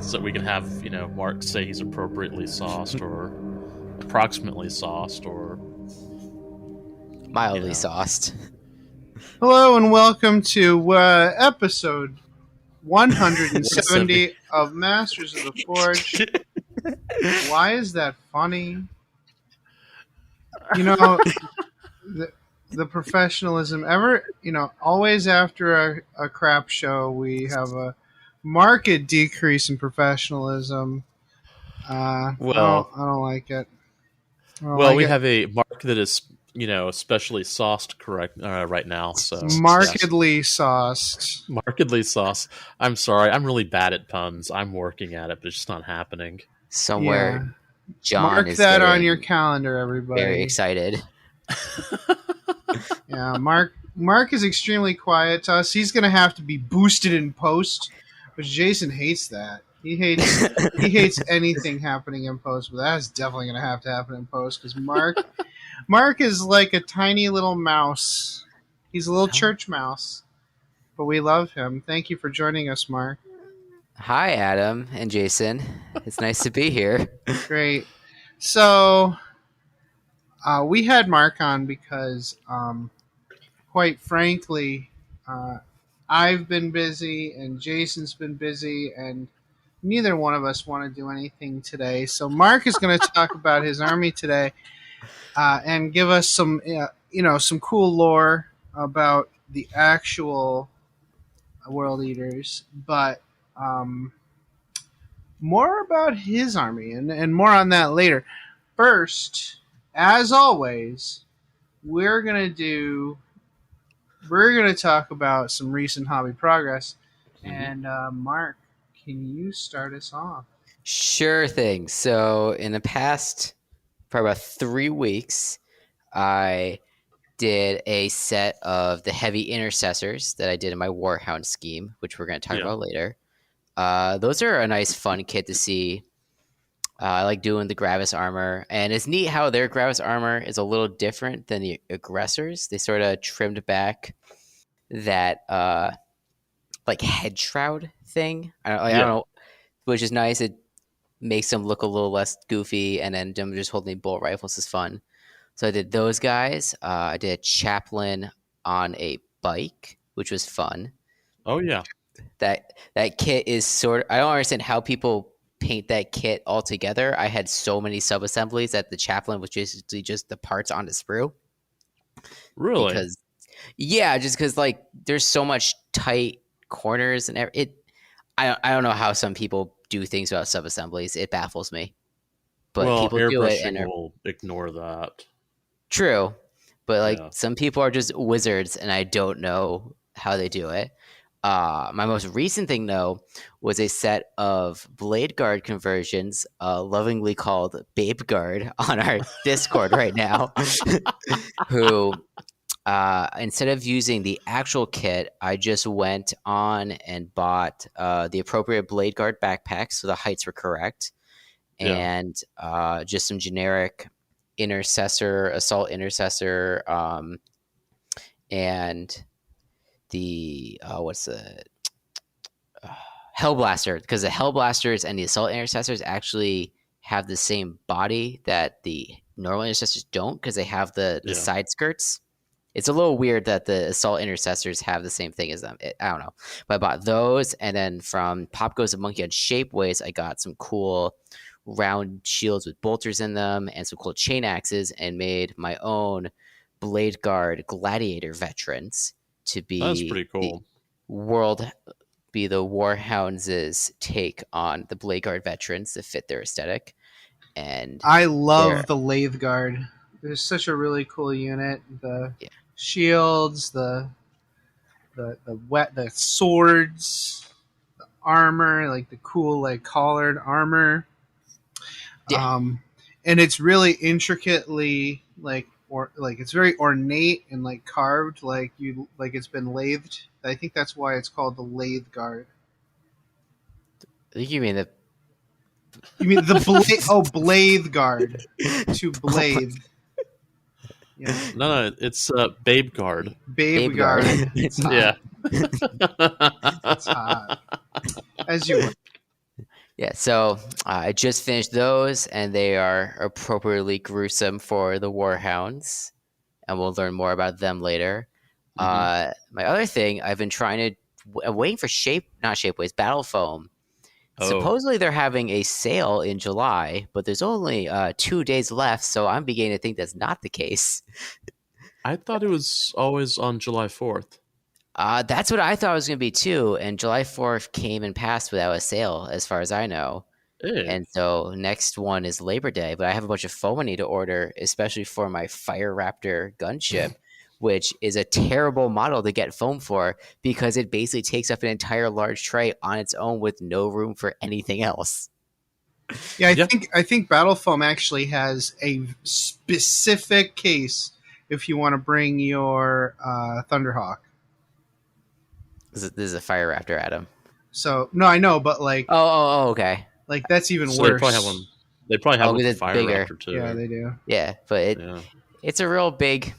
so we can have Mark say he's appropriately sauced or approximately sauced or mildly sauced. Hello and welcome to episode 170 of Masters of the Forge. Why is that funny? The professionalism always after a crap show we have a marked decrease in professionalism. I don't like it. We have a Mark that is especially sauced right now. So markedly sauced. Markedly sauced. I'm sorry. I'm really bad at puns. I'm working at it, but it's just not happening. Somewhere, John mark is that on your calendar, everybody. Very excited. Yeah, Mark is extremely quiet to us. He's going to have to be boosted in post, but Jason hates that. He hates anything happening in post, but that is definitely going to have to happen in post because Mark is like a tiny little mouse. He's a little church mouse, but we love him. Thank you for joining us, Mark. Hi, Adam and Jason. It's nice to be here. Great. So we had Mark on because, quite frankly, I've been busy and Jason's been busy, and neither one of us want to do anything today. So Mark is going to talk about his army today and give us some cool lore about the actual World Eaters, but more about his army and more on that later. First, as always, we're going to talk about some recent hobby progress. And Mark, can you start us off? Sure thing. So in the past, probably about 3 weeks, I did a set of the heavy intercessors that I did in my Warhound scheme, which we're going to talk about later. Those are a nice, fun kit to see. I like doing the Gravis armor, and it's neat how their Gravis armor is a little different than the aggressors. They sort of trimmed back that like head shroud thing. I don't know, which is nice. It makes them look a little less goofy, and then them just holding bolt rifles is fun. So I did those guys. I did a chaplain on a bike, which was fun. Oh yeah, that kit is sort of, I don't understand how people paint that kit all together. I had so many sub assemblies that the chaplain was basically just the parts on the sprue. Really? Because like there's so much tight corners and I don't know how some people do things about sub assemblies. It baffles me. But people do it and will ignore that. True. But some people are just wizards and I don't know how they do it. My most recent thing, though, was a set of Blade Guard conversions, lovingly called Babe Guard, on our Discord right now, who, instead of using the actual kit, I just went on and bought the appropriate Blade Guard backpacks, so the heights were correct, and just some generic assault intercessor, and the Hellblaster, because the Hellblasters and the Assault Intercessors actually have the same body that the normal Intercessors don't, because they have the side skirts. It's a little weird that the Assault Intercessors have the same thing as them. I don't know. But I bought those, and then from Pop Goes a Monkey on Shapeways, I got some cool round shields with bolters in them and some cool chain axes, and made my own Blade Guard Gladiator veterans to be that's pretty cool. The Warhounds' take on the Blade Guard veterans to fit their aesthetic. And I love the Lathe Guard. It's such a really cool unit. The shields, the swords, the armor, like the cool collared armor. And it's really intricately it's very ornate and carved, like it's been lathed. I think that's why it's called the Lathe Guard. I think you mean the Blade Guard to blade. Yeah. No, it's Babe Guard. Babe Guard. It's hot. It's hot. As you were. Yeah, so I just finished those, and they are appropriately gruesome for the Warhounds, and we'll learn more about them later. Hmm. My other thing, I've been trying to, I'm waiting for not Shapeways, Battle Foam. Oh, Supposedly they're having a sale in July, but there's only 2 days left, so I'm beginning to think that's not the case. I thought it was always on July 4th. That's what I thought it was going to be too, and July 4th came and passed without a sale, as far as I know. Hey, And so next one is Labor Day, but I have a bunch of foam I need to order, especially for my Fire Raptor gunship, which is a terrible model to get foam for because it basically takes up an entire large tray on its own with no room for anything else. Yeah, yeah, I think Battle Foam actually has a specific case if you want to bring your Thunderhawk. This is a Fire Raptor, Adam. So no, I know, but Okay. like that's even so worse. they probably have one. They probably have Oh, one with because the it's Fire bigger. Raptor too. Yeah, they do. Yeah, but Yeah, it's a real big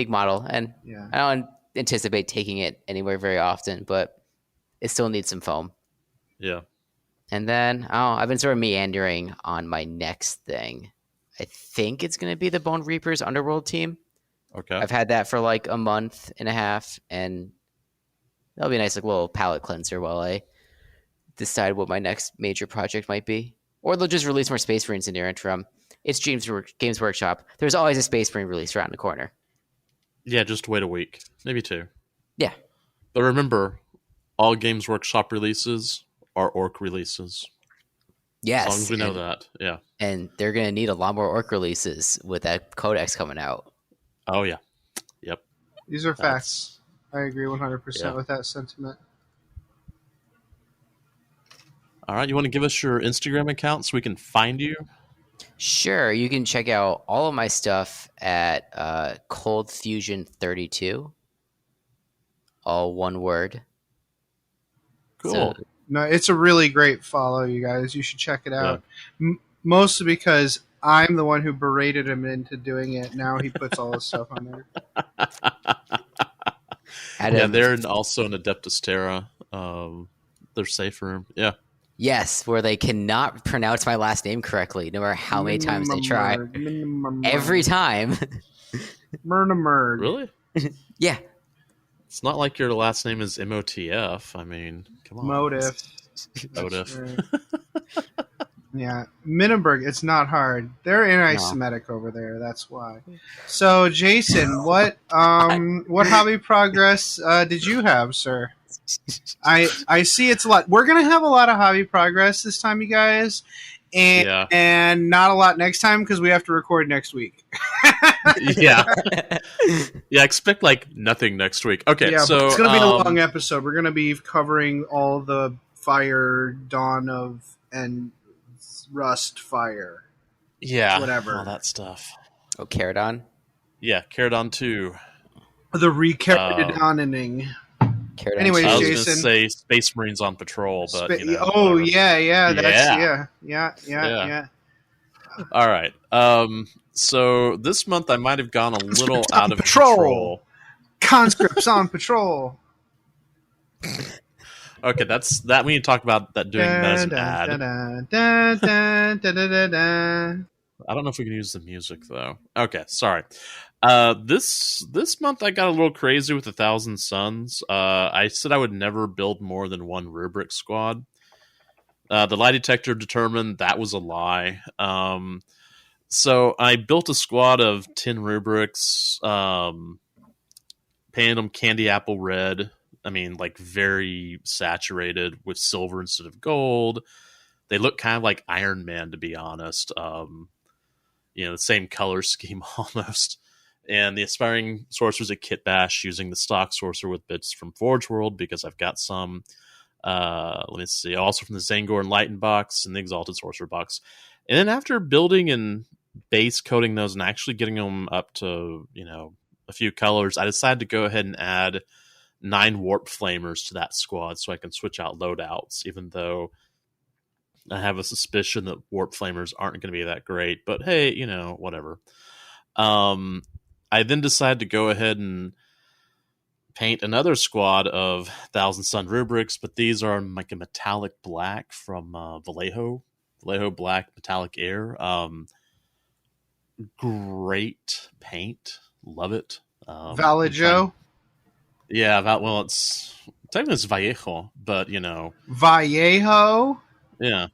model, and Yeah. I don't anticipate taking it anywhere very often, but it still needs some foam. yeah. And then I've been sort of meandering on my next thing. I think it's going to be the Bone Reapers Underworld team. Okay. I've had that for like a month and a half, and that'll be a nice like little palate cleanser while I decide what my next major project might be. Or they'll just release more Space Marines in their interim. It's Games Workshop. There's always a Space Marine release around the corner. Yeah, just wait a week, maybe two. Yeah. But remember, all Games Workshop releases are Orc releases. Yes. As long as we know that, yeah. And they're going to need a lot more Orc releases with that Codex coming out. Oh yeah, yep. These are facts. I agree 100% with that sentiment. All right, you want to give us your Instagram account so we can find you? Sure, you can check out all of my stuff at Cold Fusion 32, all one word. Cool. So, No, it's a really great follow, you guys. You should check it out. Yeah. Mostly because I'm the one who berated him into doing it. Now he puts all his stuff on there. Adam, yeah, they're also an Adeptus Terra. They're safer. Yeah. Yes, where they cannot pronounce my last name correctly, no matter how many times they try. Every time. Murna. Really? Yeah. It's not like your last name is MOTF. I mean, come on. Motif. Motif. Yeah, Minneberg. It's not hard. They're anti-Semitic over there. That's why. So, Jason, what hobby progress did you have, sir? I see it's a lot. We're gonna have a lot of hobby progress this time, you guys, and not a lot next time because we have to record next week. Yeah. Yeah, expect like nothing next week. Okay, yeah, so it's gonna be a long episode. We're gonna be covering all the Fire, Dawn of, and Rust Fire. Yeah, whatever. all that stuff. Oh, Caradon? Yeah, Caradon 2. The re-Caradoning. Anyways, I was Jason, going to say Space Marines on patrol, but yeah, that's yeah. All right. So this month I might have gone a little out of patrol. control. Conscripts on patrol. Okay, that's that. We need to talk about that. Doing that as an ad. I don't know if we can use the music though. Okay, sorry. This month I got a little crazy with 1,000 Suns. I said I would never build more than one rubric squad. The lie detector determined that was a lie. So I built a squad of 10 rubrics, painted them candy apple red. I mean, like very saturated with silver instead of gold. They look kind of like Iron Man, to be honest. The same color scheme almost. And the Aspiring Sorcerer's a kit bash using the stock sorcerer with bits from Forge World because I've got some. Let me see. Also from the Zangor Enlightened box and the Exalted Sorcerer box. And then after building and base coating those and actually getting them up to, a few colors, I decided to go ahead and add 9 Warp Flamers to that squad so I can switch out loadouts, even though I have a suspicion that Warp Flamers aren't going to be that great. But hey, whatever. I then decided to go ahead and paint another squad of Thousand Sun rubrics, but these are like a metallic black from Vallejo black metallic air. Great paint, love it. Vallejo, Yeah, it's technically it's Vallejo, but Vallejo, yeah.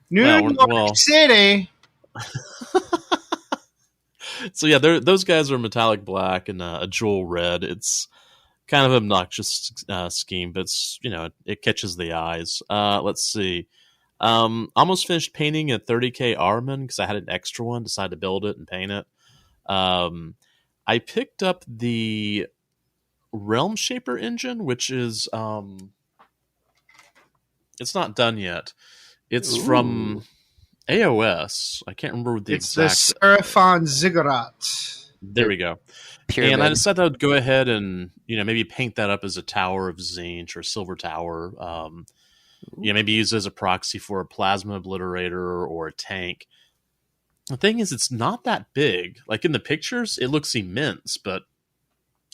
New York Well, City. so yeah, those guys are metallic black and a jewel red. It's kind of obnoxious scheme, but it's it catches the eyes. Let's see. Almost finished painting a 30K Armin because I had an extra one. Decided to build it and paint it. I picked up the Realm Shaper engine, which is it's not done yet. It's from AOS. I can't remember the exact. It's the Seraphon Ziggurat. There we go. Pyramid. And I decided I would go ahead and maybe paint that up as a Tower of Zinch or Silver Tower. Maybe use it as a proxy for a Plasma Obliterator or a tank. The thing is, it's not that big. Like in the pictures, it looks immense, but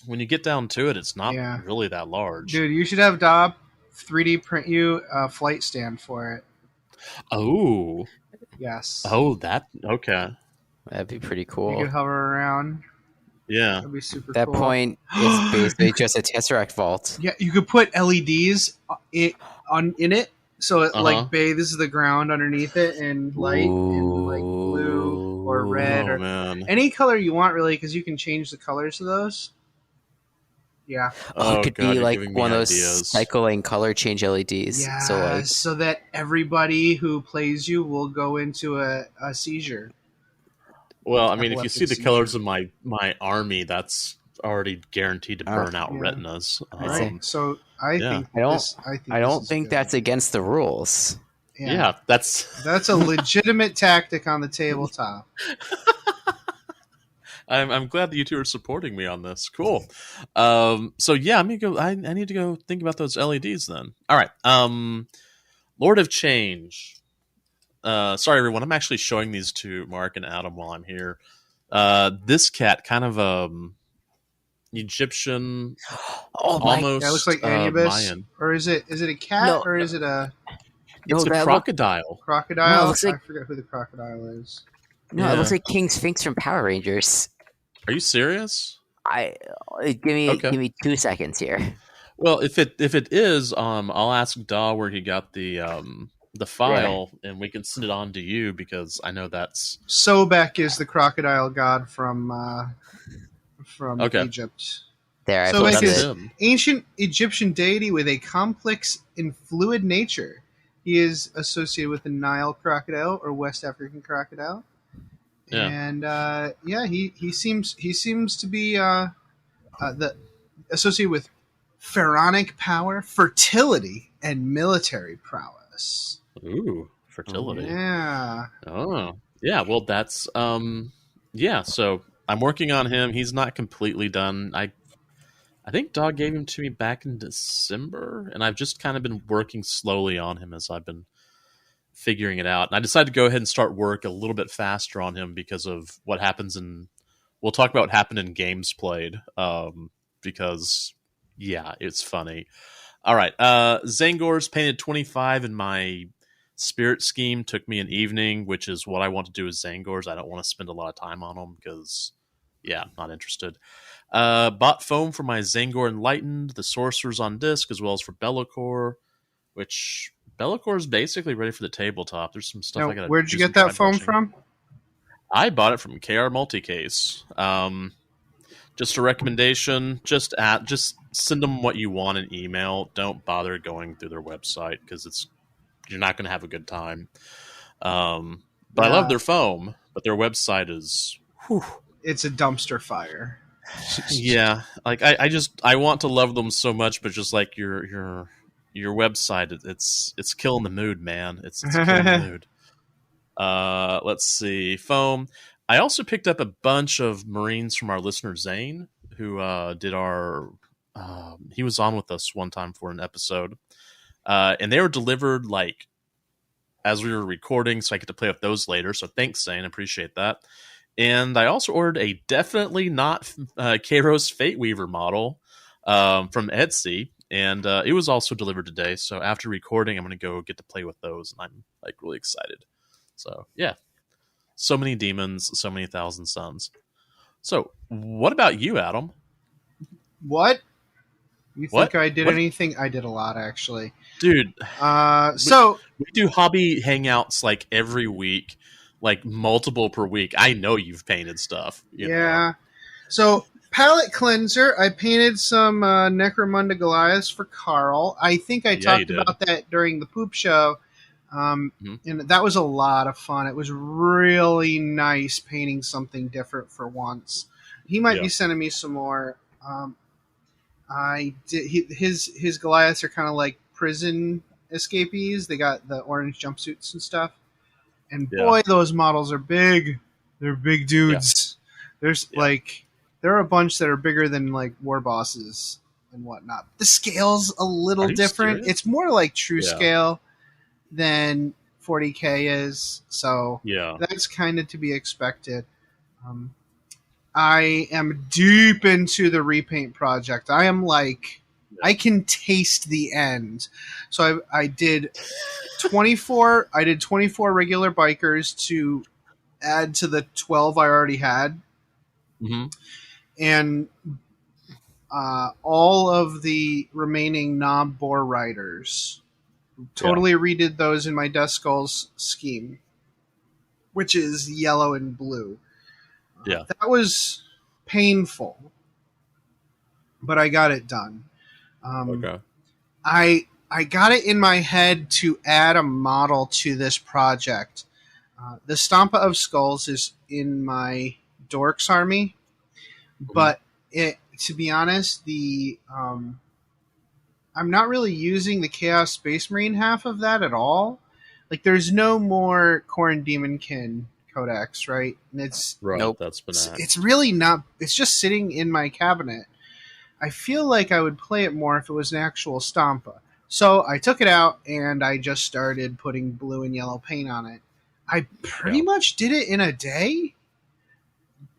when you get down to it, it's not really that large. Dude, you should have Dob 3D print you a flight stand for it. Oh. Yes. Oh, okay. That'd be pretty cool. You could hover around. Yeah. That'd be super That cool. point is basically just a Tesseract vault. Yeah, you could put LEDs in it, so it like bathes the ground underneath it in light and like blue or red or any color you want, really, because you can change the colors of those. Yeah. It could be like one of those cycling color change LEDs. Yeah, so that everybody who plays you will go into a seizure. Well, I mean, if you see the colors of my army, that's already guaranteed to burn out retinas. So I think I don't think that's against the rules. Yeah, that's a legitimate tactic on the tabletop. I'm glad that you two are supporting me on this. Cool. So yeah, I'm gonna go. I need to go think about those LEDs then. All right. Lord of Change. Sorry everyone, I'm actually showing these to Mark and Adam while I'm here. This cat, kind of Egyptian, almost. That looks like Anubis, Mayan. Or is it a cat or is it a? It's a crocodile. Crocodile. No, I forget who the crocodile is. No, it looks like King Sphinx from Power Rangers. Are you serious? Give me 2 seconds here. Well, if it is, I'll ask Daw where he got the file, and we can send it on to you because I know that's Sobek is the crocodile god from Egypt. Sobek is an ancient Egyptian deity with a complex and fluid nature. He is associated with the Nile crocodile or West African crocodile. Yeah. And he seems to be associated with pharaonic power, fertility, and military prowess. Ooh, fertility. Yeah. Oh, yeah. Well, that's So I'm working on him. He's not completely done. I think Dog gave him to me back in December, and I've just kind of been working slowly on him as I've been figuring it out. And I decided to go ahead and start work a little bit faster on him because of what happens we'll talk about what happened in games played, because it's funny. All right. Zangor's painted 25 in my spirit scheme. Took me an evening, which is what I want to do with Zangor's. I don't want to spend a lot of time on them because I'm not interested. Bought foam for my Zangor Enlightened, the Sorcerers on disc, as well as for Be'lakor, which Be'lakor is basically ready for the tabletop. There's some stuff I got to. Where'd you get that foam from? I bought it from KR Multicase. Just a recommendation. Just send them what you want in email. Don't bother going through their website because you're not going to have a good time. But I love their foam, but their website is. It's a dumpster fire. Yeah, like I want to love them so much, but just like your website, it's killing the mood, man. It's killing the mood. Let's see, foam. I also picked up a bunch of Marines from our listener Zane, who did our. He was on with us one time for an episode, and they were delivered like as we were recording, so I get to play with those later. So thanks, Zane, appreciate that. And I also ordered a definitely not Kairos Fate Weaver model. from Etsy, and it was also delivered today. So after recording, I'm going to go get to play with those, and I'm like really excited. So yeah, so many demons, so many thousand suns. So what about you, Adam? What? You think What? I did What? anything? I did a lot, actually. Dude, we, So we do hobby hangouts like every week, like multiple per week. I know you've painted stuff. You know? yeah. So palette cleanser. I painted some Necromunda Goliaths for Carl. I think I Yeah, you talked did. about that during the poop show. Mhm. And that was a lot of fun. It was really nice painting something different for once. He might Yeah. be sending me some more. I did. His Goliaths are kind of like prison escapees. They got the orange jumpsuits and stuff. And Yeah. boy, those models are big. They're big dudes. There's Yeah. like there are a bunch that are bigger than like war bosses and whatnot. The scale's a little Are you different. serious? It's more like true Yeah. scale than 40K is, so Yeah. that's kind of to be expected. Um, I am deep into the repaint project. I am like, I can taste the end. So I did 24. I did 24 regular bikers to add to the 12 I already had, Hmm. and all of the remaining knob bore riders. Totally redid those in my Death Skulls scheme, which is yellow and blue. Yeah. That was painful, but I got it done. Okay. I got it in my head to add a model to this project. The Stampa of Skulls is in my Dorks army, but to be honest, I'm not really using the Chaos Space Marine half of that at all. Like, there's no more Corrin Demonkin Codex, right? And Right. Nope. That's been it's really not. It's just sitting in my cabinet. I feel like I would play it more if it was an actual Stampa. So I took it out and I just started putting blue and yellow paint on it. I pretty much did it in a day.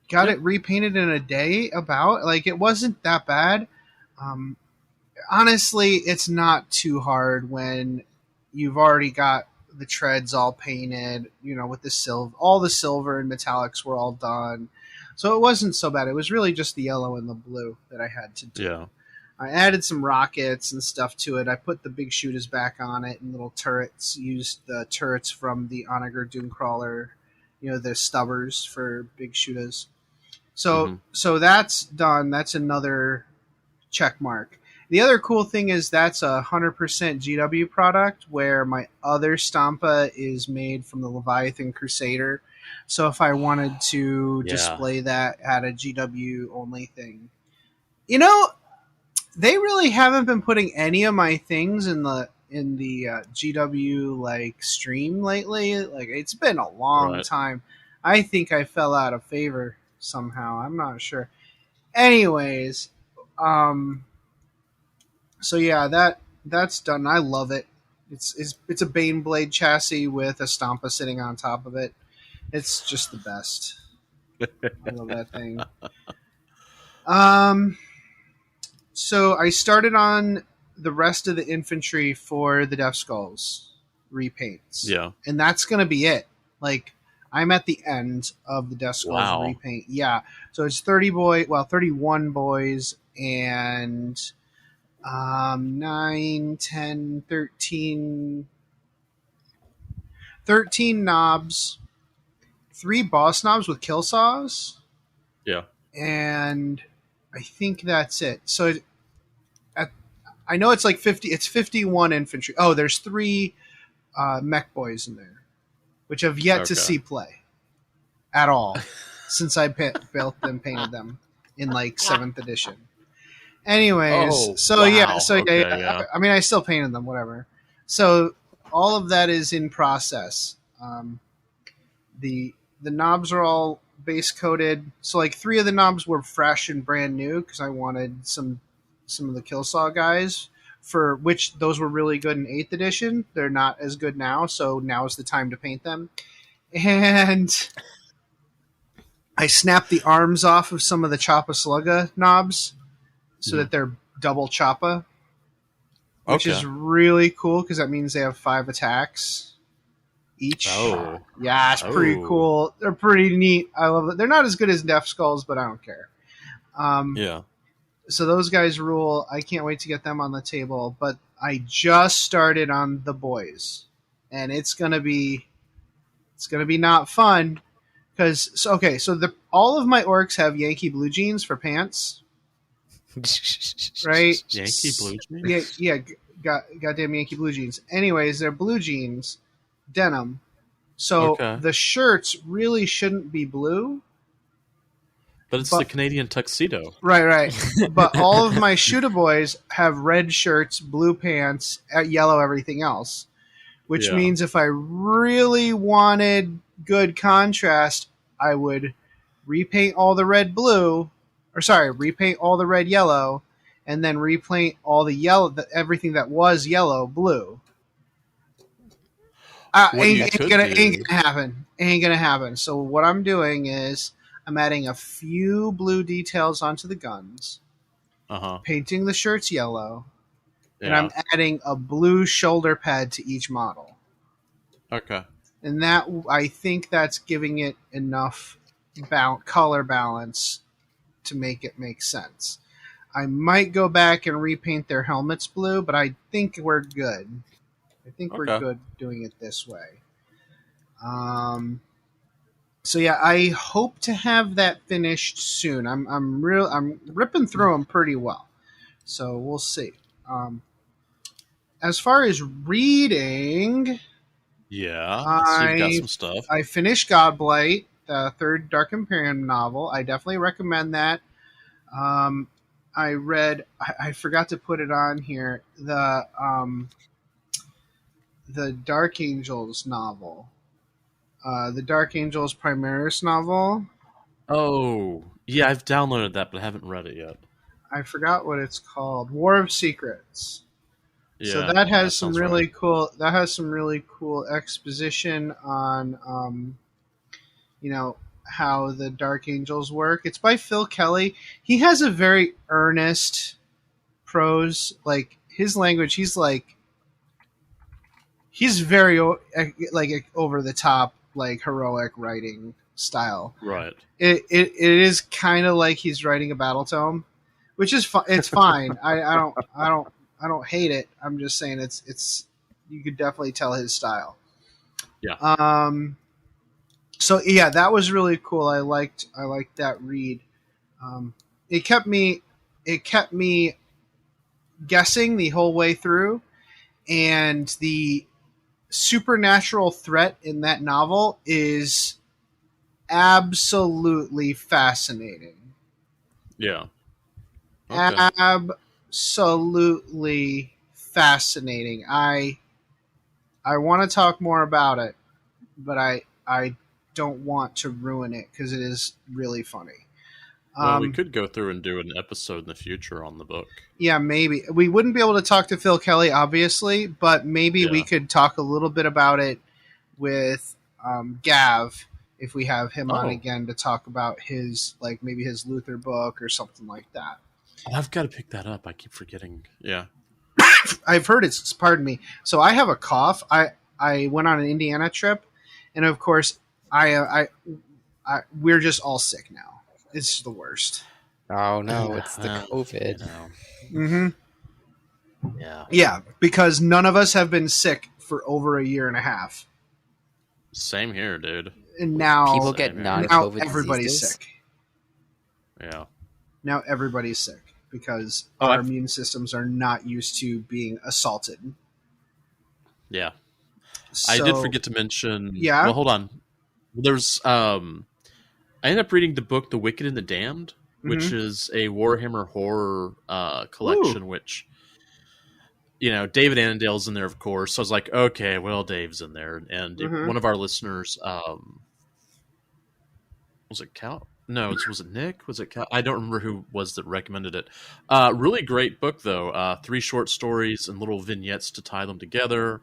Got it repainted in a day. About like it wasn't that bad. Honestly, it's not too hard when you've already got the treads all painted. You know, with the silver, all the silver and metallics were all done. So it wasn't so bad. It was really just the yellow and the blue that I had to do. Yeah. I added some rockets and stuff to it. I put the big shooters back on it and little turrets. Used the turrets from the Onager Doomcrawler, you know, the stubbers for big shooters. So that's done. That's another check mark. The other cool thing is that's a 100% GW product, where my other Stampa is made from the Leviathan Crusader. So if I wanted to display that at a GW only thing, you know, they really haven't been putting any of my things in the GW like stream lately. Like, it's been a long time. I think I fell out of favor somehow. I'm not sure. Anyways, so yeah, that's done. I love it. It's a Baneblade chassis with a Stampa sitting on top of it. It's just the best. I love that thing. So I started on the rest of the infantry for the Death Skulls repaints. Yeah. And that's going to be it. Like, I'm at the end of the Death Skulls repaint. Yeah. So it's 31 boys and 9, 10, 13 knobs, 3 boss knobs with kill saws. Yeah. And I think that's it. So I know it's like 50. It's 51 infantry. Oh, there's 3 mech boys in there, which have yet to see play at all since I built them, painted them in like 7th edition. Anyways, yeah. I mean, I still painted them, whatever. So all of that is in process. The knobs are all base coated. So like 3 of the knobs were fresh and brand new because I wanted some of the Killsaw guys, for which those were really good in 8th edition. They're not as good now, so now is the time to paint them. And I snapped the arms off of some of the Choppa Slugga knobs so that they're double choppa, which Okay. is really cool because that means they have 5 attacks each. Oh. Yeah, it's pretty Oh. cool. They're pretty neat. I love it. They're not as good as Death Skulls, but I don't care. Yeah. So those guys rule. I can't wait to get them on the table. But I just started on the boys, and it's gonna be not fun because so all of my orcs have Yankee blue jeans for pants, right? Yankee blue Yeah, jeans? yeah, goddamn Yankee blue jeans. Anyways, they're blue jeans, denim. So Okay. the shirts really shouldn't be blue. But it's But- the Canadian tuxedo. Right. But all of my Shooter boys have red shirts, blue pants, yellow everything else. Which Yeah. means if I really wanted good contrast, I would repaint all the red blue, repaint all the red yellow, and then repaint all the yellow, everything that was yellow blue. Ain't gonna happen. Ain't gonna happen. So what I'm doing is I'm adding a few blue details onto the guns, painting the shirts yellow, and I'm adding a blue shoulder pad to each model. Okay. And that, I think that's giving it enough color balance to make it make sense. I might go back and repaint their helmets blue, but I think we're good. I think we're good doing it this way. So yeah, I hope to have that finished soon. I'm ripping through them pretty well, so we'll see. As far as reading, yeah, so you've got some stuff. I finished Godblight, the third Dark Imperium novel. I definitely recommend that. I read. I forgot to put it on here. The Dark Angels novel. The Dark Angels Primaris novel. Oh, yeah, I've downloaded that, but I haven't read it yet. I forgot what it's called. War of Secrets. Yeah, so that has some really cool. That has some really cool exposition on, how the Dark Angels work. It's by Phil Kelly. He has a very earnest prose. Like his language, he's very like over the top, like heroic writing style. Right. It is kind of like he's writing a battle tome, which is it's fine. I don't hate it. I'm just saying it's you could definitely tell his style. Yeah. So yeah, that was really cool. I liked that read. It kept me guessing the whole way through, and the supernatural threat in that novel is absolutely fascinating. Yeah. Okay. Absolutely fascinating. I want to talk more about it, but I don't want to ruin it because it is really funny. Well, we could go through and do an episode in the future on the book. Yeah, maybe. We wouldn't be able to talk to Phil Kelly, obviously, but maybe we could talk a little bit about it with Gav if we have him on again to talk about his, like, maybe his Luther book or something like that. I've got to pick that up. I keep forgetting. Yeah. I've heard it's, pardon me. So I have a cough. I went on an Indiana trip, and of course, we're just all sick now. It's the worst. Oh no, it's the COVID. Mm-hmm. Yeah. Yeah, because none of us have been sick for over a year and a half. Same here, dude. And now people get non-COVID now everybody's diseases? sick. Yeah. Now everybody's sick because our immune systems are not used to being assaulted. Yeah. So, I did forget to mention. Yeah. Well, hold on. There's I ended up reading the book The Wicked and the Damned, which is a Warhammer horror collection. Ooh. Which, David Annandale's in there, of course. So I was like, okay, well, Dave's in there, and one of our listeners, was it Cal? No, was it Nick? Was it Cal? I don't remember who was that recommended it. Really great book, though. 3 short stories and little vignettes to tie them together.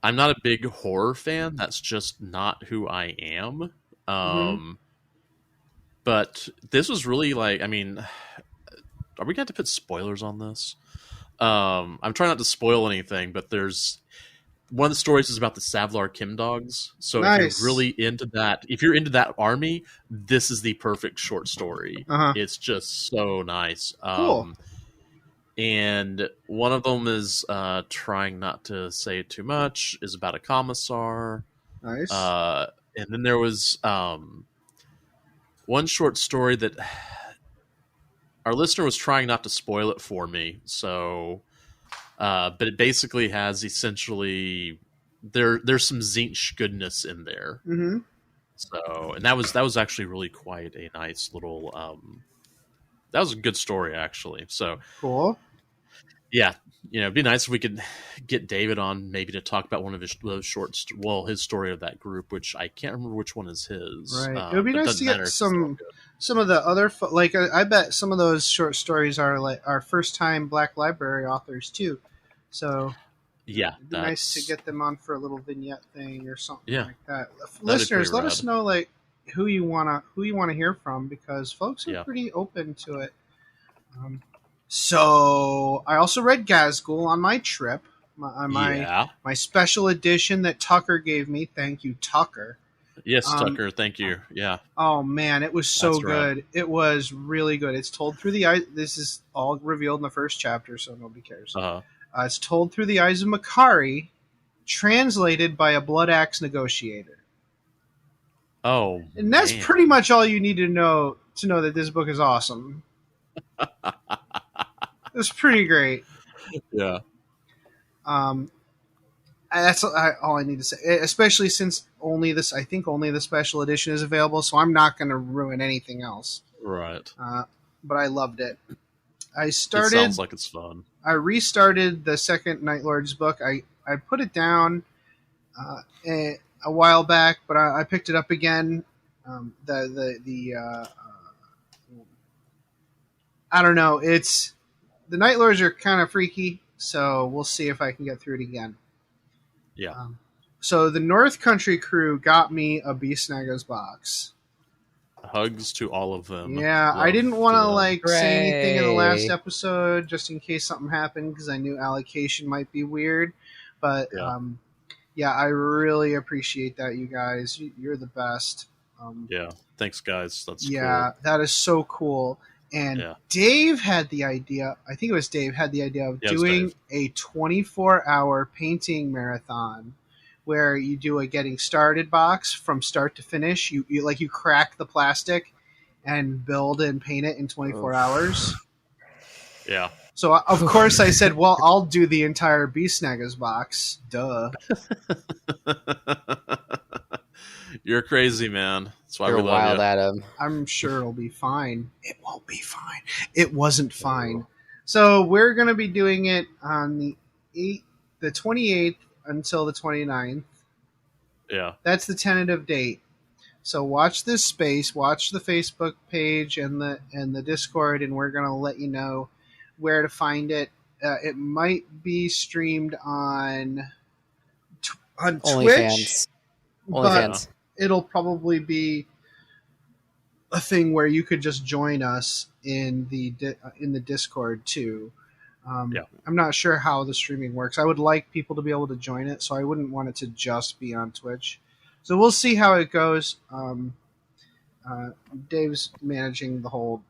I'm not a big horror fan. That's just not who I am. But this was really are we going to put spoilers on this? I'm trying not to spoil anything, but there's one of the stories is about the Savlar Kim dogs. So if you're Nice. really into that, if you're into that army, this is the perfect short story. Uh-huh. It's just so nice. Cool. And one of them is trying not to say too much, is about a commissar. Nice. And then there was one short story that our listener was trying not to spoil it for me. So, but it basically has essentially there's some Zinch goodness in there. Mm-hmm. So, and that was actually really quite a nice little. That was a good story actually. So Cool. yeah, it'd be nice if we could get David on maybe to talk about one of those short, his story of that group, which I can't remember which one is his. Right. It would be but it nice doesn't to matter, get it's all good. some of the other I bet some of those short stories are like our first time Black Library authors too. So Yeah, it'd be nice to get them on for a little vignette thing or something Yeah. like that. be Listeners, pretty let us rad. know like who you wanna hear from, because folks are Yeah. pretty open to it. So I also read Gazgul on my trip. My special edition that Tucker gave me. Thank you, Tucker. Yes, Tucker. Thank you. Yeah. Oh man, it was so That's rad. good. It was really good. It's told through the eyes. This is all revealed in the first chapter, so nobody cares. It's told through the eyes of Makari, translated by a Blood Axe negotiator. Oh, And that's man. pretty much all you need to know that this book is awesome. It's pretty great. Yeah. That's all I need to say. Especially since only the special edition is available, so I'm not going to ruin anything else. Right. But I loved it. It sounds like it's fun. I restarted the second Night Lords book. I put it down a while back, but I picked it up again. I don't know. It's the Night Lords are kind of freaky, so we'll see if I can get through it again. Yeah. So the North Country crew got me a Beast Naga's box. Hugs to all of them. Yeah, I Love didn't want to to them. say anything in the last Hooray. episode, just in case something happened, because I knew allocation might be weird. But Yeah. I really appreciate that, you guys. You're the best. Yeah. Thanks, guys. That's Yeah, that is so cool. And Yeah. Dave had the idea. I think it was Dave had the idea of Yeah, it was doing Dave. a 24-hour painting marathon, where you do a getting started box from start to finish. You crack the plastic and build and paint it in 24 hours. Yeah. So of course I said, well, I'll do the entire Beast Naga's box. Duh. You're crazy, man. That's why You're we love wild, you. Adam. I'm sure it'll be fine. It won't be fine. It wasn't fine. So we're going to be doing it on the 28th until the 29th. Yeah. That's the tentative date. So watch this space, watch the Facebook page and the Discord, and we're going to let you know where to find it. It might be streamed on Twitch, OnlyFans. but OnlyFans. it'll probably be a thing where you could just join us in the Discord too. Yeah. I'm not sure how the streaming works. I would like people to be able to join it, so I wouldn't want it to just be on Twitch. So we'll see how it goes. Dave's managing the whole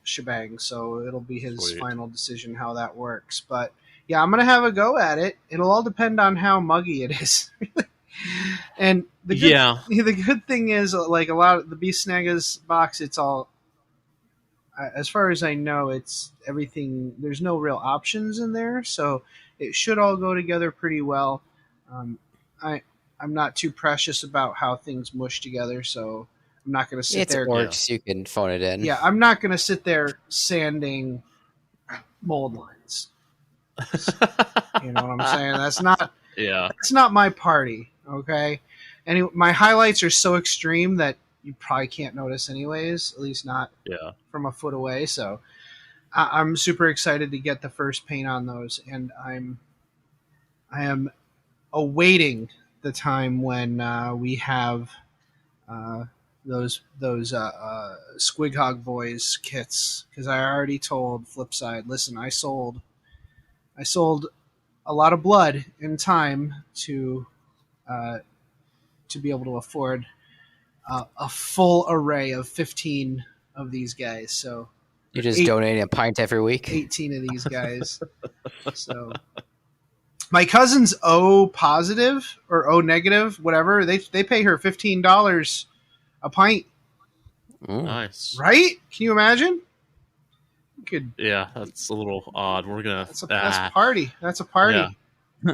shebang, so it'll be his Sweet. final decision how that works. But yeah, I'm gonna have a go at it. It'll all depend on how muggy it is. And the good thing is, like a lot of the Beast Naga's box, it's all, as far as I know, it's everything. There's no real options in there, so it should all go together pretty well. I'm not too precious about how things mush together, so I'm not going to sit It's there. orcs. You can phone it in. Yeah, I'm not going to sit there sanding mold lines. You know what I'm saying? That's not my party. Okay. My highlights are so extreme that you probably can't notice anyways, at least not from a foot away. So I'm super excited to get the first paint on those, and I am awaiting the time when we have those Squighog Boys kits because I already told Flipside, listen, I sold a lot of blood and time uh, to be able to afford a full array of 15 of these guys. So You're just donating a pint every week. 18 of these guys. So my cousin's O positive or O negative, whatever. They pay her $15 a pint. Nice. Right? Can you imagine? Yeah, that's a little odd. We're gonna. That's a party. That's a party. Yeah.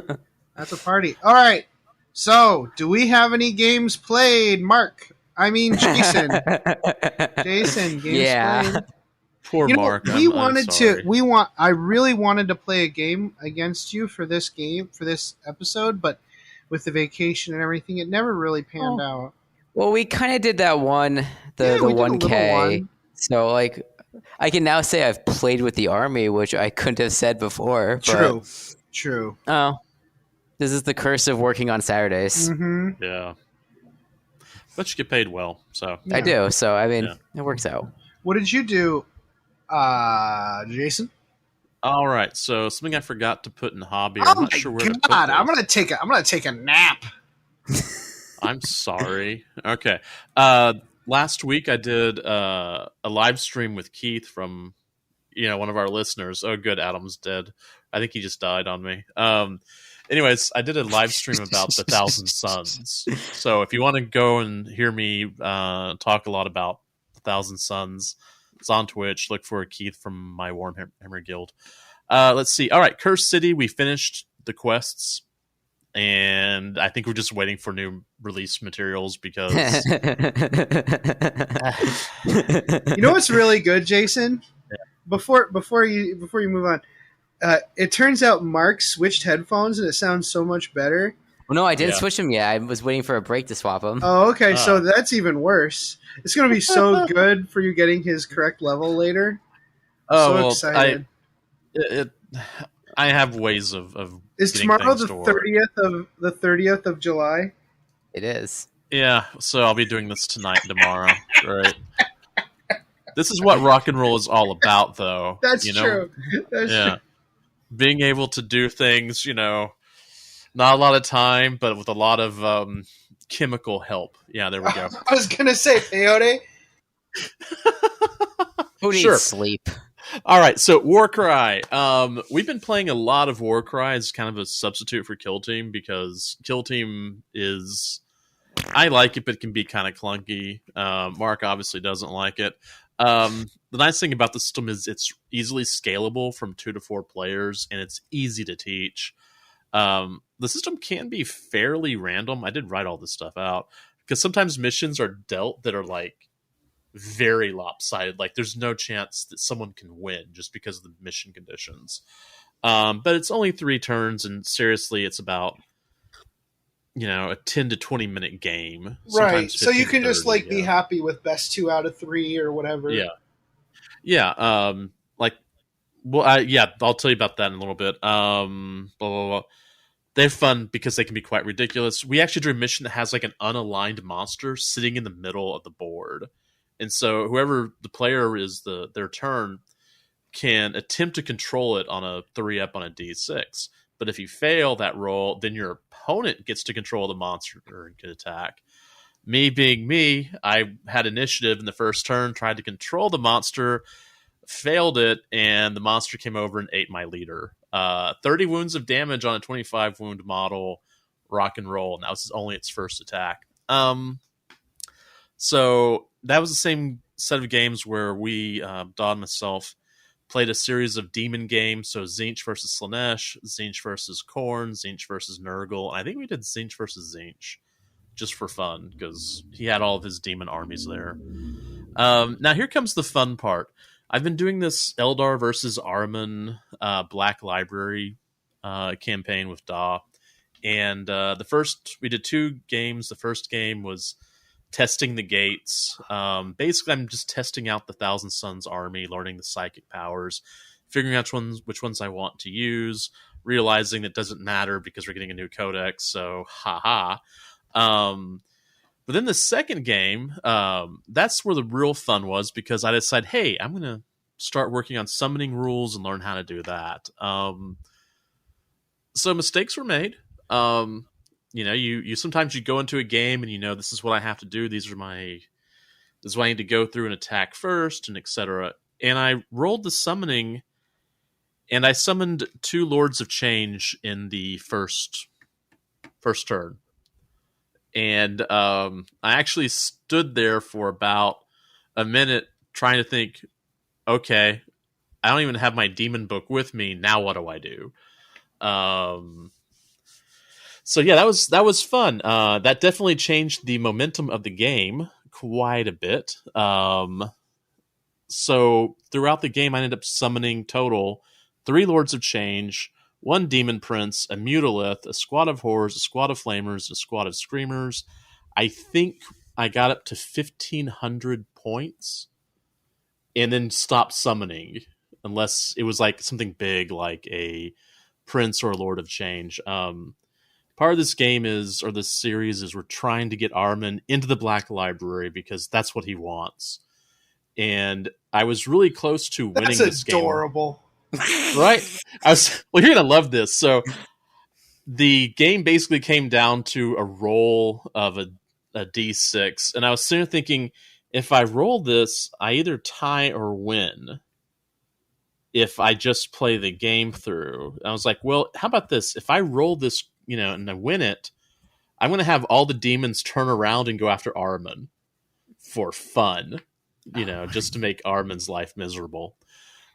That's a party. All right. So, do we have any games played, Mark? I mean, Jason. Jason, games played. Poor Mark. I really wanted to play a game against you for this episode, but with the vacation and everything, it never really panned out. Well, we kind of did that one, the 1K. One. So, like, I can now say I've played with the army, which I couldn't have said before. True. Oh, this is the curse of working on Saturdays. Mm-hmm. Yeah. But you get paid well, so. Yeah. I do, so, I mean, it works out. What did you do, Jason? All right, so something I forgot to put in hobby. I'm not sure where to put this. I'm gonna take a nap. I'm sorry. Okay. Last week I did a live stream with Keith from, one of our listeners. Oh, good, Adam's dead. I think he just died on me. Anyways, I did a live stream about the Thousand Suns. So if you want to go and hear me talk a lot about the Thousand Suns, it's on Twitch. Look for Keith from my Warhammer Guild. Let's see. All right, Cursed City. We finished the quests. And I think we're just waiting for new release materials because you know what's really good, Jason? Yeah. Before you move on, it turns out Mark switched headphones and it sounds so much better. Well, no, I didn't switch them yet. I was waiting for a break to swap them. Oh, okay. So that's even worse. It's going to be so good for you getting his correct level later. Oh, excited. I have ways of is tomorrow the 30th of July? It is. Yeah, so I'll be doing this tonight and tomorrow. Right. This is what rock and roll is all about, though. That's true. That's true. Being able to do things, not a lot of time, but with a lot of chemical help. Yeah, there we go. I was gonna say peyote. Who needs sleep? All right, so Warcry. We've been playing a lot of Warcry as kind of a substitute for Kill Team because Kill Team is... I like it, but it can be kind of clunky. Mark obviously doesn't like it. The nice thing about the system is it's easily scalable from 2 to 4 players, and it's easy to teach. The system can be fairly random. I did write all this stuff out because sometimes missions are dealt that are like very lopsided. Like there's no chance that someone can win just because of the mission conditions. But it's only 3 turns, and seriously, it's about a 10 to 20 minute game. Right. So you can just be happy with best 2 out of 3 or whatever. Yeah. Yeah. I'll tell you about that in a little bit. Blah, blah, blah. They're fun because they can be quite ridiculous. We actually do a mission that has like an unaligned monster sitting in the middle of the board. And so whoever the player is, their turn can attempt to control it on a 3-up on a D6. But if you fail that roll, then your opponent gets to control the monster and can attack. Me being me, I had initiative in the first turn, tried to control the monster, failed it, and the monster came over and ate my leader. 30 wounds of damage on a 25 wound model, rock and roll, and that was only its first attack. So that was the same set of games where we, Dodd and myself, played a series of demon games. So Tzeentch versus Slaanesh, Tzeentch versus Khorne, Tzeentch versus Nurgle. And I think we did Tzeentch versus Tzeentch just for fun because he had all of his demon armies there. Now here comes the fun part. I've been doing this Eldar versus Ahriman Black Library campaign with Da. And we did 2 games. The first game was testing the gates. Basically, I'm just testing out the Thousand Suns army, learning the psychic powers, figuring out which ones I want to use, realizing that doesn't matter because we're getting a new codex, so haha. But then the second game, that's where the real fun was, because I decided, hey, I'm going to start working on summoning rules and learn how to do that. So mistakes were made. You sometimes you go into a game and this is what I have to do. This is what I need to go through and attack first, and etc. And I rolled the summoning, and I summoned 2 Lords of Change in the first turn. And I actually stood there for about a minute trying to think, okay, I don't even have my demon book with me. Now what do I do? So yeah, that was fun. That definitely changed the momentum of the game quite a bit. So throughout the game, I ended up summoning total 3 Lords of Change, 1 Demon Prince, a Mutalith, a squad of Horrors, a squad of Flamers, a squad of Screamers. I think I got up to 1,500 points and then stopped summoning, unless it was like something big like a Prince or a Lord of Change. Part of this game or this series is we're trying to get Armin into the Black Library because that's what he wants. And I was really close to winning this game. That's adorable. Right? You're going to love this. So the game basically came down to a roll of a D6. And I was sitting there thinking, if I roll this, I either tie or win if I just play the game through. And I was like, well, how about this? If I roll this, and I win it, I'm going to have all the demons turn around and go after Armin for fun, just to make Armin's life miserable.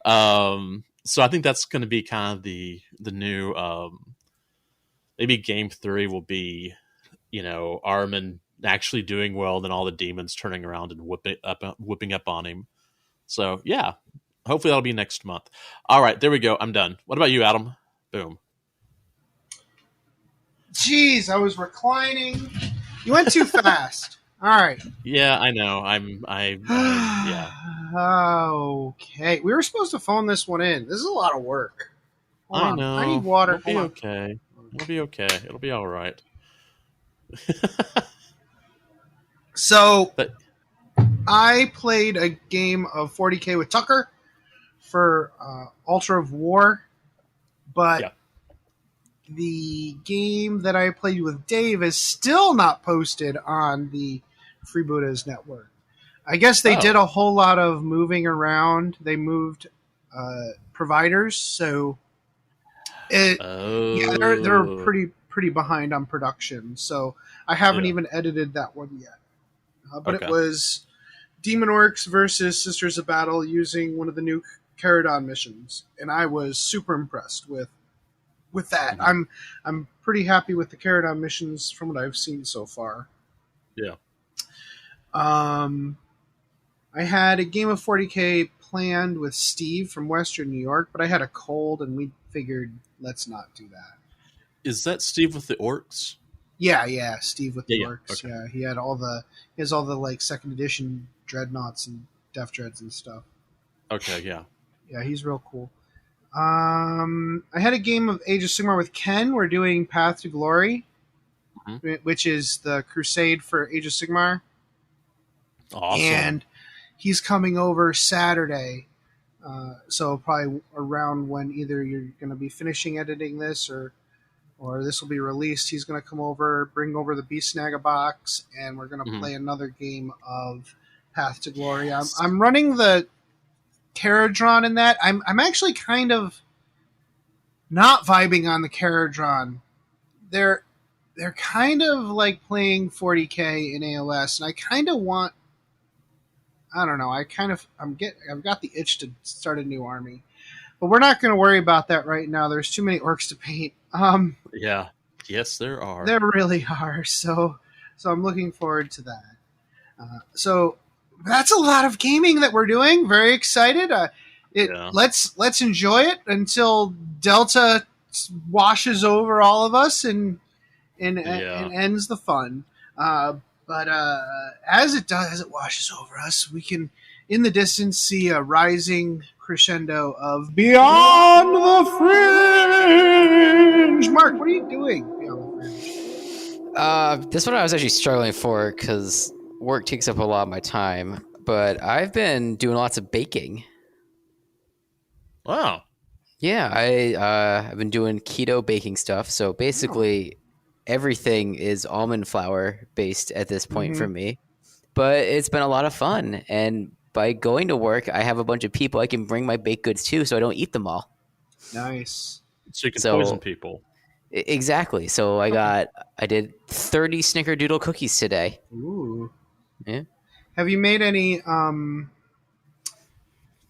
So I think that's going to be kind of the new, maybe game 3 will be, Armin actually doing well, then all the demons turning around and whipping up on him. So yeah, hopefully that'll be next month. All right, there we go. I'm done. What about you, Adam? Boom. Jeez, I was reclining. You went too fast. All right. Yeah, I know. Yeah. Okay. We were supposed to phone this one in. This is a lot of work. Hold on. know. I need water. It'll be okay. It'll be okay. It'll be all right. So, I played a game of 40K with Tucker for Altar of War, but the game that I played with Dave is still not posted on the Freebooters network. I guess they did a whole lot of moving around. They moved providers, so they're pretty behind on production. So I haven't even edited that one yet. But it was Demon Orcs versus Sisters of Battle using one of the new Caradon missions, and I was super impressed with that. Mm-hmm. I'm pretty happy with the Caradon missions from what I've seen so far. Yeah. I had a game of 40K planned with Steve from Western New York, but I had a cold, and we figured let's not do that. Is that Steve with the orcs? Yeah, Steve with the orcs. Okay. Yeah, he has all the like second edition dreadnoughts and Death Dreads and stuff. Okay, yeah. Yeah, he's real cool. I had a game of Age of Sigmar with Ken. We're doing Path to Glory, which is the crusade for Age of Sigmar. Awesome. And he's coming over Saturday. So probably around when either you're going to be finishing editing this or this will be released, he's going to come over, bring over the Beast Naga box, and we're going to play another game of Path to Glory. I'm running the Caradron in that. I'm actually kind of not vibing on the Caradron. They're kind of like playing 40K in AOS, and I kind of want. I don't know. I've got the itch to start a new army, but we're not going to worry about that right now. There's too many orcs to paint. Yeah. Yes, there are. There really are. So I'm looking forward to that. So that's a lot of gaming that we're doing. Very excited. Let's enjoy it until Delta washes over all of us and ends the fun. But as it washes over us, we can, in the distance, see a rising crescendo of Beyond the Fringe. Mark, what are you doing Beyond the Fringe? This one I was actually struggling for because work takes up a lot of my time. But I've been doing lots of baking. Wow. Yeah, I've been doing keto baking stuff. So basically, everything is almond flour based at this point for me. But it's been a lot of fun, and by going to work, I have a bunch of people I can bring my baked goods to, so I don't eat them all. Nice. So you can So- poison people. Exactly. So I did 30 snickerdoodle cookies today. Ooh. Yeah. Have you made any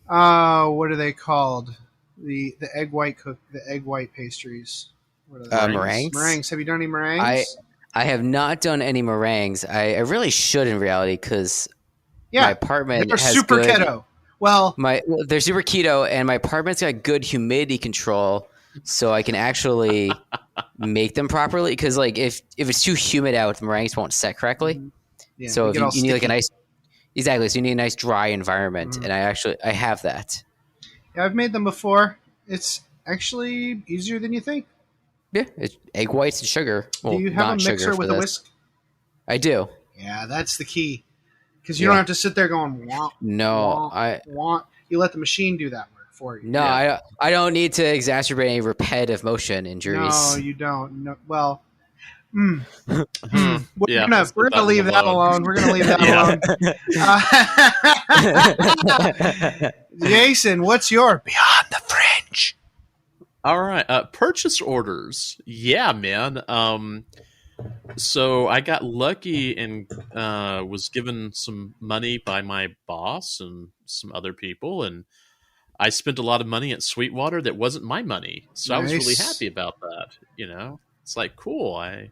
what are they called? The egg white pastries. What are they? Meringues. Meringues. Have you done any meringues? I have not done any meringues. I really should in reality because my Yeah, apartment they're has super good, keto. Well, they're super keto, and my apartment's got good humidity control, so I can actually make them properly. Because like if it's too humid out, the meringues won't set correctly. yeah, So they if get all you need like a sticky. nice, exactly. So you need a nice dry environment, and I have that. Yeah, I've made them before. It's actually easier than you think. Yeah, it's egg whites and sugar. Well, Do you have a not sugar mixer for with a this. whisk? I do. Yeah, that's the key. Because you Yeah. don't have to sit there going womp, No, womp, womp. You let the machine do that work for you. No, Yeah. I don't need to exacerbate any repetitive motion injuries. No, you don't. No, well, Hmm. we're Yeah, gonna let's we're leave gonna leave that alone. We're gonna leave that Yeah. alone. Jason, what's your Beyond the Fringe? All right. Purchase orders. Yeah, man. So I got lucky and was given some money by my boss and some other people, and I spent a lot of money at Sweetwater that wasn't my money. So I was really Nice. happy about that. You know, it's like cool. I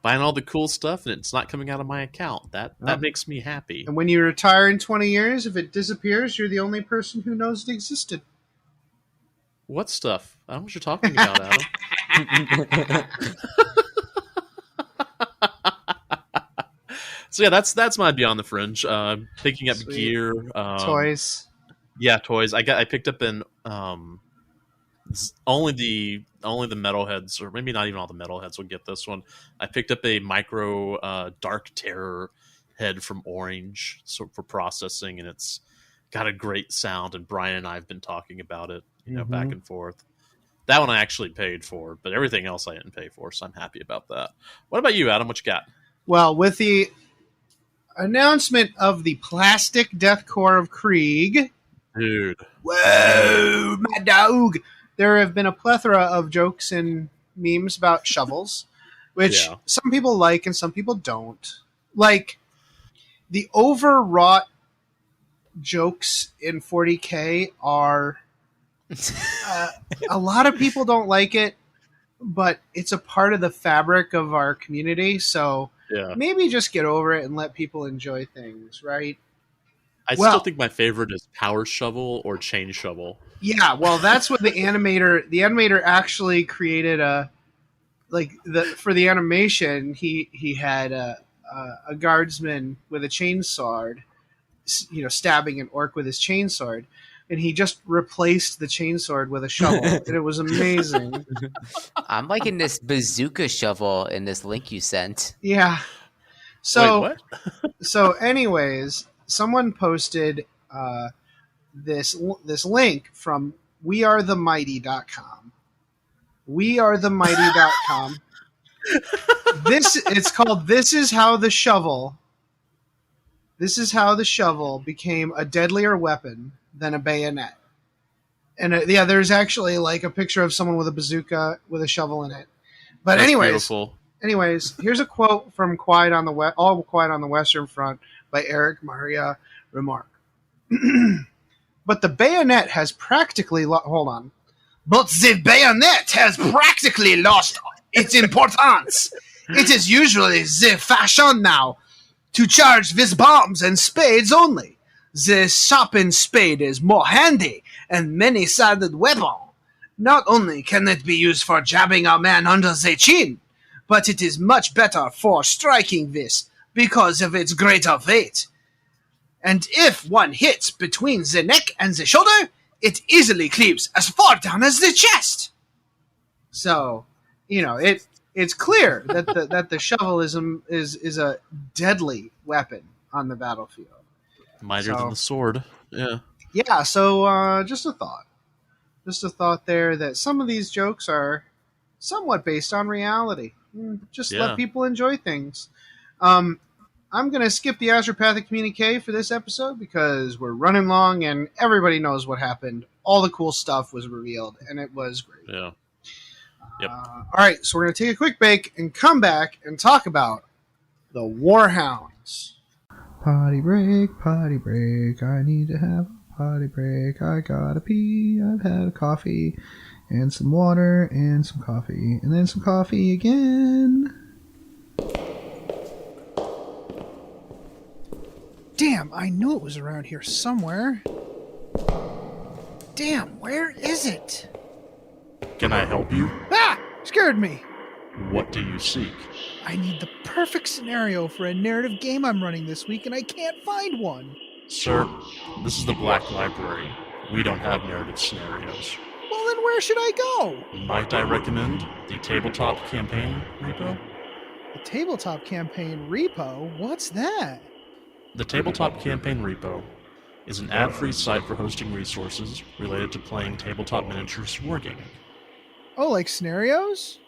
buying all the cool stuff and it's not coming out of my account. That makes me happy. And when you retire in 20 years, if it disappears, you're the only person who knows it existed. What stuff? I don't know what you're talking about, Adam. So yeah, that's my Beyond the Fringe. Picking up Sweet. gear, Toys. Yeah, toys. I picked up in only the metalheads, or maybe not even all the metalheads will get this one. I picked up a micro Dark Terror head from Orange, so for processing, and it's got a great sound. And Brian and I have been talking about it, back and forth. That one I actually paid for, but everything else I didn't pay for, so I'm happy about that. What about you, Adam? What you got? Well, with the announcement of the plastic deathcore of Krieg, Dude. whoa, my dog! There have been a plethora of jokes and memes about shovels, which Yeah. some people like and some people don't. Like, the overwrought jokes in 40K are... a lot of people don't like it, but it's a part of the fabric of our community, so Yeah. maybe just get over it and let people enjoy things, right? I Well- still think my favorite is Power Shovel or Chain Shovel. Yeah, well, that's what the animator actually created for the animation. He had a guardsman with a chainsword, stabbing an orc with his chainsword, and he just replaced the chainsword with a shovel, and it was amazing. I'm liking this bazooka shovel in this link you sent. Yeah. So Wait, what? So, anyways, someone posted this link from wearethemighty.com. Wearethemighty.com. It's called This is how the shovel became a deadlier weapon than a bayonet. And there's actually like a picture of someone with a bazooka with a shovel in it. But That's anyways, beautiful. here's a quote from All Quiet on the Western Front by Eric Maria Remarque. But the bayonet has practically hold on. But the bayonet has practically lost its importance. It is usually the fashion now to charge with bombs and spades only. The sharpened spade is more handy and many-sided weapon. Not only can it be used for jabbing a man under the chin, but it is much better for striking this because of its greater weight. And if one hits between the neck and the shoulder, it easily cleaves as far down as the chest. So, it's clear that the shovel is a deadly weapon on the battlefield. Mightier than the sword. Yeah. Yeah. So just a thought there that some of these jokes are somewhat based on reality. Just let people enjoy things. I'm going to skip the Astropathic Communique for this episode because we're running long and everybody knows what happened. All the cool stuff was revealed, and it was great. Yeah. Yep. All right, so we're going to take a quick break and come back and talk about the Warhounds. Potty break, I need to have a potty break. I gotta pee, I've had a coffee, and some water, and some coffee, and then some coffee again. Damn, I knew it was around here somewhere. Damn, where is it? Can I help you? Ah! Scared me. What do you seek? I need the perfect scenario for a narrative game I'm running this week, and I can't find one. Sir, this is the Black Library. We don't have narrative scenarios. Well, then where should I go? Might I recommend the Tabletop Campaign Repo? The Tabletop Campaign Repo? What's that? The Tabletop Campaign Repo is an ad-free site for hosting resources related to playing tabletop miniatures wargaming. Oh, like scenarios?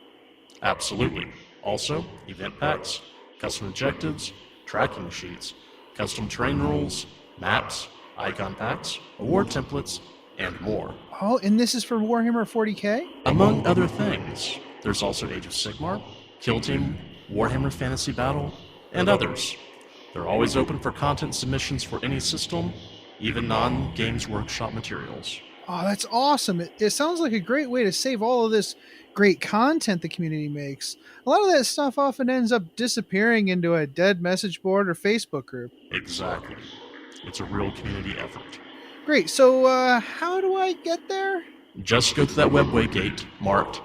Absolutely. Also, event packs, custom objectives, tracking sheets, custom terrain rules, maps, icon packs, award templates, and more. Oh, and this is for Warhammer 40k? Among other things, there's also Age of Sigmar, Kill Team, Warhammer Fantasy Battle, and others. They're always open for content submissions for any system, even non-Games Workshop materials. Oh, that's awesome. It sounds like a great way to save all of this great content the community makes. A lot of that stuff often ends up disappearing into a dead message board or Facebook group. Exactly. It's a real community effort. Great. So, how do I get there? Just go to that webway gate marked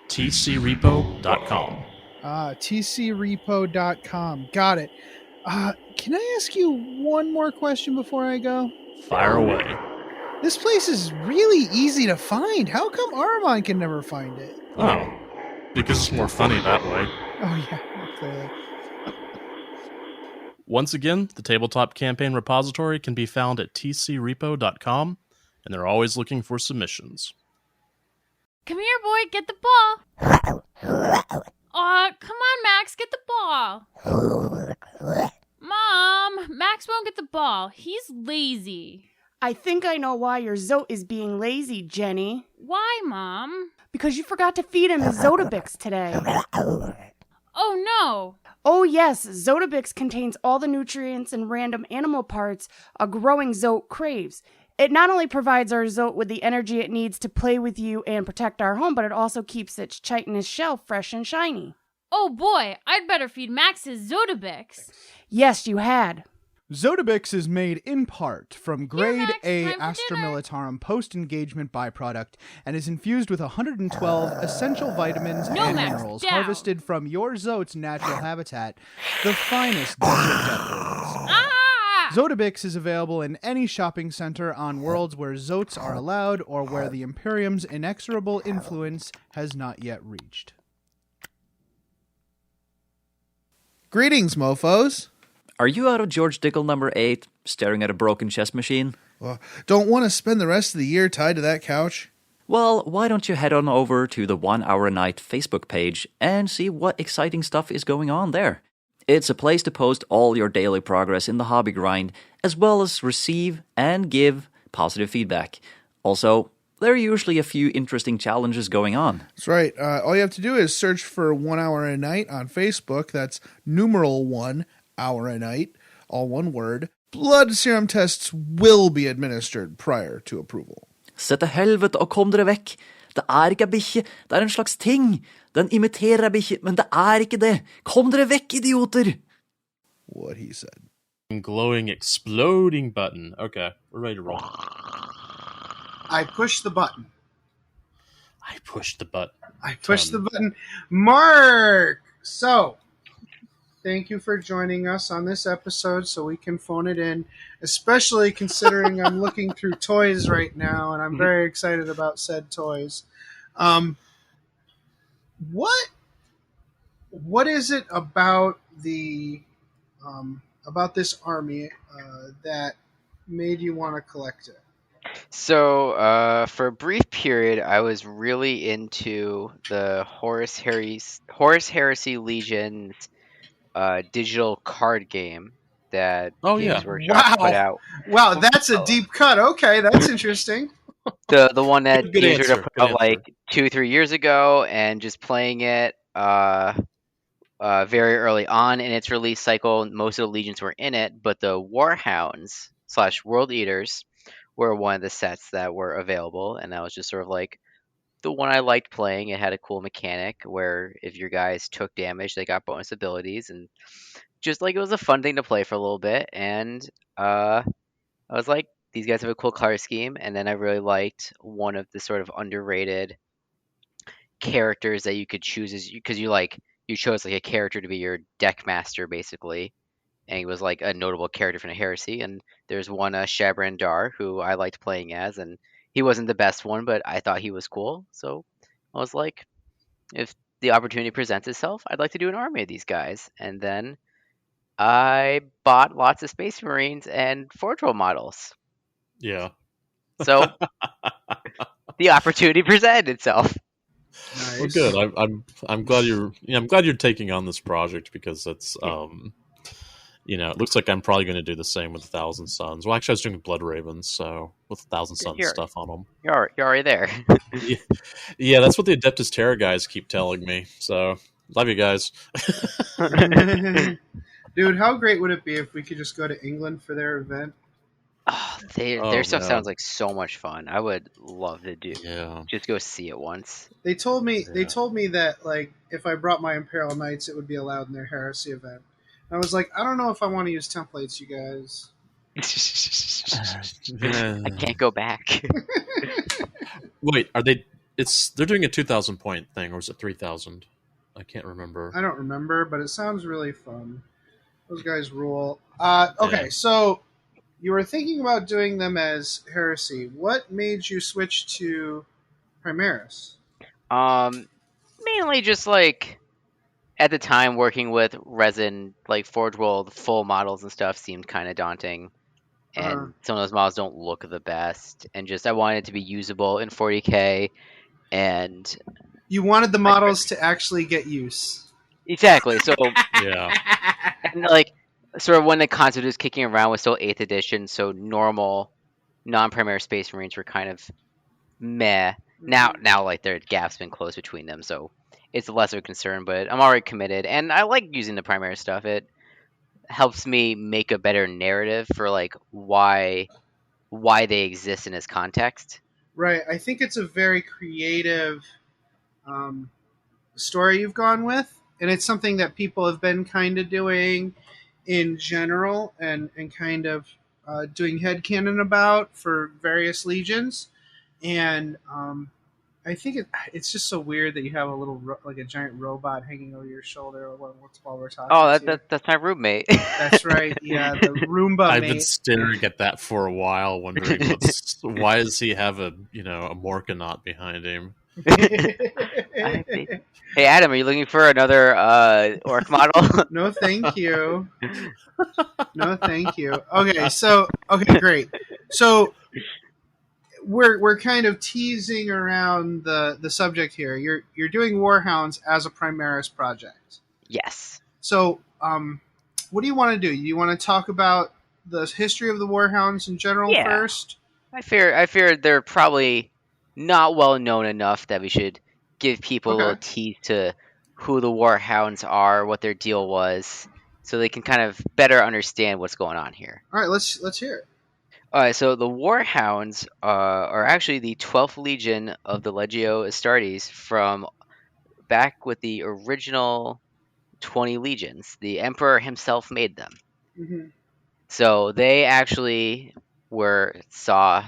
tcrepo.com. tcrepo.com. Got it. Can I ask you one more question before I go? Fire away. This place is really easy to find. How come Armand can never find it? Oh, because it's more funny that way. Oh, yeah, clearly. Once again, the Tabletop Campaign repository can be found at tcrepo.com, and they're always looking for submissions. Come here, boy, get the ball. Aw, come on, Max, get the ball. Mom, Max won't get the ball. He's lazy. I think I know why your Zote is being lazy, Jenny. Why, Mom? Because you forgot to feed him his Zotabix today. Oh, no. Oh, yes, Zotabix contains all the nutrients and random animal parts a growing Zote craves. It not only provides our Zote with the energy it needs to play with you and protect our home, but it also keeps its chitinous shell fresh and shiny. Oh, boy, I'd better feed Max his Zotabix. Yes, you had. Zotabix is made in part from grade Max, A time for Astra dinner. Militarum post-engagement byproduct and is infused with 112 essential vitamins No, and Max, minerals down. harvested from your Zote's natural habitat, the finest desert depths. Ah! Zotabix is available in any shopping center on worlds where Zotes are allowed or where the Imperium's inexorable influence has not yet reached. Greetings, mofos. Are you out of George Dickel number 8, staring at a broken chess machine? Don't want to spend the rest of the year tied to that couch? Well, why don't you head on over to the 1 Hour a Night Facebook page and see what exciting stuff is going on there. It's a place to post all your daily progress in the hobby grind, as well as receive and give positive feedback. Also, there are usually a few interesting challenges going on. That's right. All you have to do is search for 1 Hour a Night on Facebook. That's numeral 1 Hour a Night, all one word. Blood serum tests will be administered prior to approval. Se til helvete og kom dere vekk. Det er ikke ei bikkje, det er en slags ting. Den imiterer ei bikkje, men det er ikke det. Kom dere vekk, idioter! What he said. Glowing, exploding button. Okay, we're ready to roll. I pushed the button. I pushed the button. I pushed the button. Mark! So, thank you for joining us on this episode so we can phone it in, especially considering I'm looking through toys right now, and I'm very excited about said toys. What what is it about this army that made you want to collect it? So, for a brief period, I was really into the Horus Heresy Legion's digital card game that Oh yeah. Games Workshop put Wow, out. wow, that's a deep cut. Okay, that's interesting. The one that Good Games Workshop answer. put Good out answer. like 2 3 years ago, and just playing it very early on in its release cycle. Most of the legions were in it, but the Warhounds slash World Eaters were one of the sets that were available, and that was just sort of like the one I liked playing. It had a cool mechanic where if your guys took damage, they got bonus abilities, and just like it was a fun thing to play for a little bit. And I was like, these guys have a cool color scheme, and then I really liked one of the sort of underrated characters that you could choose as because you chose like a character to be your deck master basically, and he was like a notable character from the Heresy. And there's one Shabran Dar who I liked playing as, and he wasn't the best one, but I thought he was cool. So I was like, if the opportunity presents itself, I'd like to do an army of these guys. And then I bought lots of Space Marines and Forge World models. Yeah. So the opportunity presented itself. Nice. Well, good. I'm glad I'm glad you're taking on this project because it's it looks like I'm probably going to do the same with 1,000 Suns. Well, actually, I was doing Blood Ravens, so with 1,000 Suns You're, stuff on them. you're already there. Yeah, yeah, that's what the Adeptus Terra guys keep telling me. So, love you guys. Dude, how great would it be if we could just go to England for their event? Oh, their Oh stuff sounds man, like so much fun. I would love to yeah, just go see it once. They told me yeah. that like if I brought my Imperial Knights, it would be allowed in their Heresy event. And I was like, I don't know if I want to use templates, you guys. I can't go back. Wait, they're doing a 2,000 point thing, or is it 3,000? I can't remember. I don't remember, but it sounds really fun. Those guys rule. Okay, Yeah. so you were thinking about doing them as Heresy. What made you switch to Primaris? um, Mainly just like at the time working with resin, like Forge World full models and stuff seemed kind of daunting, Uh, and some of those models don't look the best. And just I wanted it to be usable in 40k, and you wanted the I models to actually get use. exactly. So Yeah. and like sort of when the concept was kicking around was still 8th edition, so normal non-Primaris Space Marines were kind of meh. Now like their gap's been closed between them, so it's less of a concern. But I'm already committed, and I like using the primary stuff. It helps me make a better narrative for like why they exist in this context. Right. I think it's a very creative um, story you've gone with, and it's something that people have been kind of doing in general and kind of doing headcanon about for various legions. And I think it's just so weird that you have a little like a giant robot hanging over your shoulder while we're talking Oh, to you. that's my roommate. That's right. Yeah, the Roomba I've been mate. staring at that for a while, wondering why does he have a Morkanaut behind him? I think. Hey Adam, are you looking for another orc model? No, thank you. No, thank you. Okay, great. So we're kind of teasing around the subject here. You're doing Warhounds as a Primaris project. Yes. So what do you want to do? You want to talk about the history of the Warhounds in general Yeah. first? I fear they're probably not well known enough that we should give people a little Okay. tease to who the Warhounds are, what their deal was, so they can kind of better understand what's going on here. All right, let's hear it. All right, so the Warhounds are actually the 12th Legion of the Legio Astartes from back with the original 20 legions. The Emperor himself made them. Mm-hmm. So they actually saw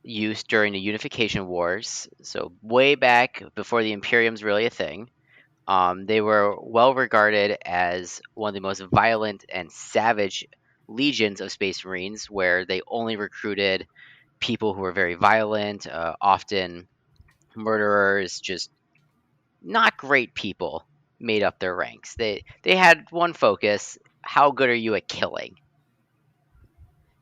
use during the Unification Wars. So way back before the Imperium's really a thing. They were well regarded as one of the most violent and savage legions of Space Marines, where they only recruited people who were very violent, often murderers, just not great people. made up their ranks. They had one focus: how good are you at killing?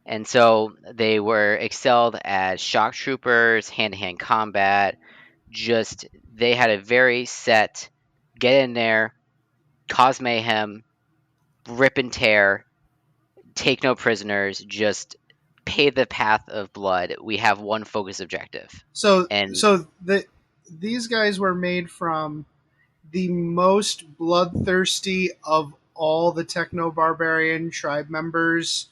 And so they were excelled as shock troopers, hand-to-hand combat. Just they had a very set, get in there, cause mayhem, rip and tear, take no prisoners, just pay the path of blood. We have one focus objective. So And these guys were made from the most bloodthirsty of all the techno-barbarian tribe members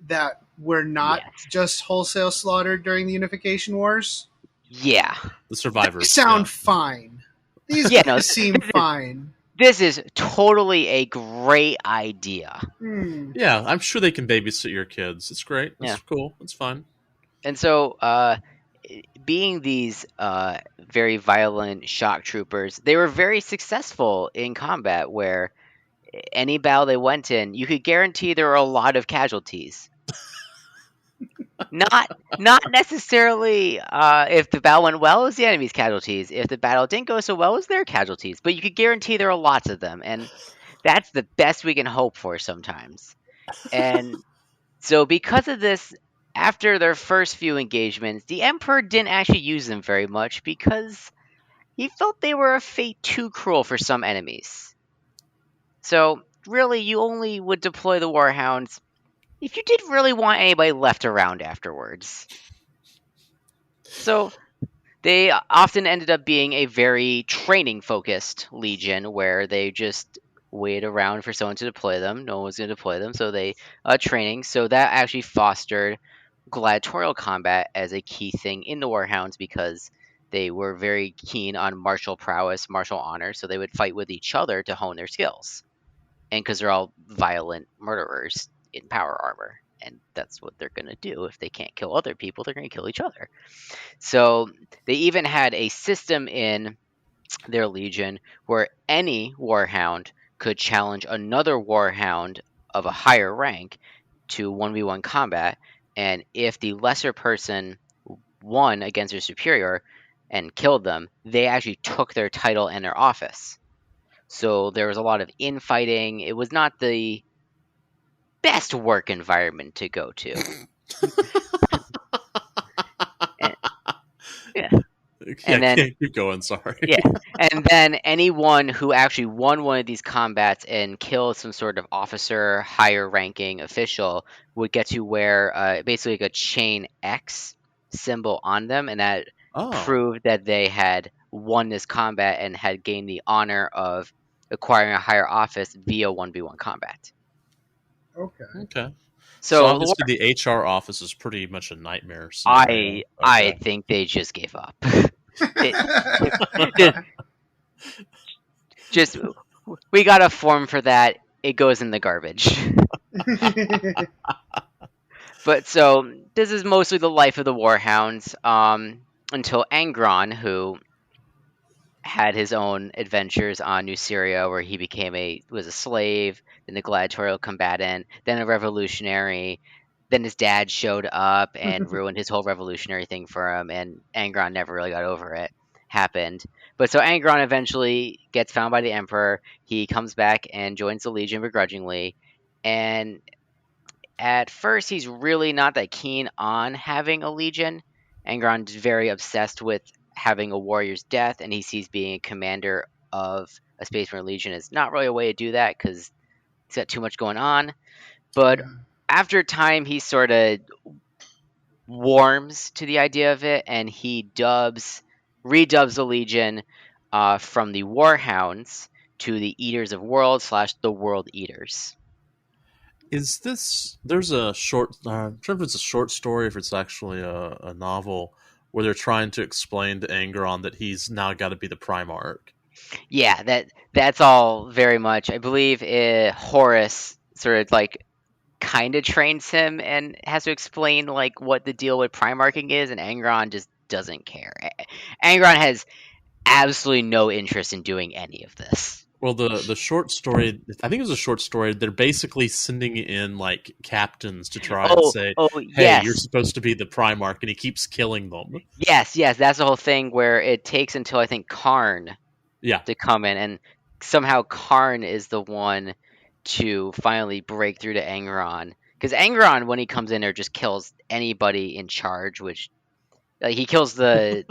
that were not Yes. just wholesale slaughtered during the Unification Wars. yeah, The survivors They sound yeah. fine. These Yeah, guys no, seem fine. this is totally a great idea. Yeah, I'm sure they can babysit your kids. It's great. It's Yeah. cool. It's fun. And so, being these very violent shock troopers, they were very successful in combat. Where any battle they went in, you could guarantee there were a lot of casualties. Not necessarily if the battle went well, it was the enemy's casualties. If the battle didn't go so well, it was their casualties. But you could guarantee there are lots of them, and that's the best we can hope for sometimes. And so, because of this, after their first few engagements, the Emperor didn't actually use them very much because he felt they were a fate too cruel for some enemies. So, really, you only would deploy the Warhounds if you did really want anybody left around afterwards. So, they often ended up being a very training-focused legion, where they just wait around for someone to deploy them. No one was going to deploy them, so they training. So that actually fostered gladiatorial combat as a key thing in the Warhounds, because they were very keen on martial prowess, martial honor, so they would fight with each other to hone their skills. And because they're all violent murderers in power armor, and that's what they're going to do. If they can't kill other people, they're going to kill each other. So they even had a system in their legion where any Warhound could challenge another Warhound of a higher rank to 1v1 combat, and if the lesser person won against their superior and killed them, they actually took their title and their office. So there was a lot of infighting. It was not the best work environment to go to. Yeah. And then keep going. Sorry. Yeah, and then anyone who actually won one of these combats and killed some sort of officer, higher ranking official would get to wear basically like a chain X symbol on them, and that proved that they had won this combat and had gained the honor of acquiring a higher office via 1v1 combat. Okay. So obviously the HR office is pretty much a nightmare scenario. I think they just gave up. Just we got a form for that. It goes in the garbage. But so this is mostly the life of the Warhounds until Angron, who had his own adventures on New Syria, where he was a slave, then a gladiatorial combatant, then a revolutionary. Then his dad showed up and ruined his whole revolutionary thing for him, and Angron never really got over it. Happened. But so Angron eventually gets found by the Emperor. He comes back and joins the Legion begrudgingly. And at first, he's really not that keen on having a Legion. Angron's very obsessed with having a warrior's death, and he sees being a commander of a Space Marine Legion is not really a way to do that because he's got too much going on. But after time, he sort of warms to the idea of it, and he redubs the Legion from the Warhounds to the Eaters of Worlds / the World Eaters. Is this? There's a short. I'm sure if it's a short story, if it's actually a novel, where they're trying to explain to Angron that he's now got to be the Primarch. Yeah, that's all very much. I believe Horus sort of like kind of trains him and has to explain like what the deal with Primarching is, and Angron just doesn't care. Angron has absolutely no interest in doing any of this. Well, the short story, I think it was a short story. They're basically sending in like captains to try and say, "Hey, yes. You're supposed to be the Primarch," and he keeps killing them. Yes, that's the whole thing where it takes until I think Karn to come in, and somehow Karn is the one to finally break through to Angron. Because Angron, when he comes in there, just kills anybody in charge, which he kills the.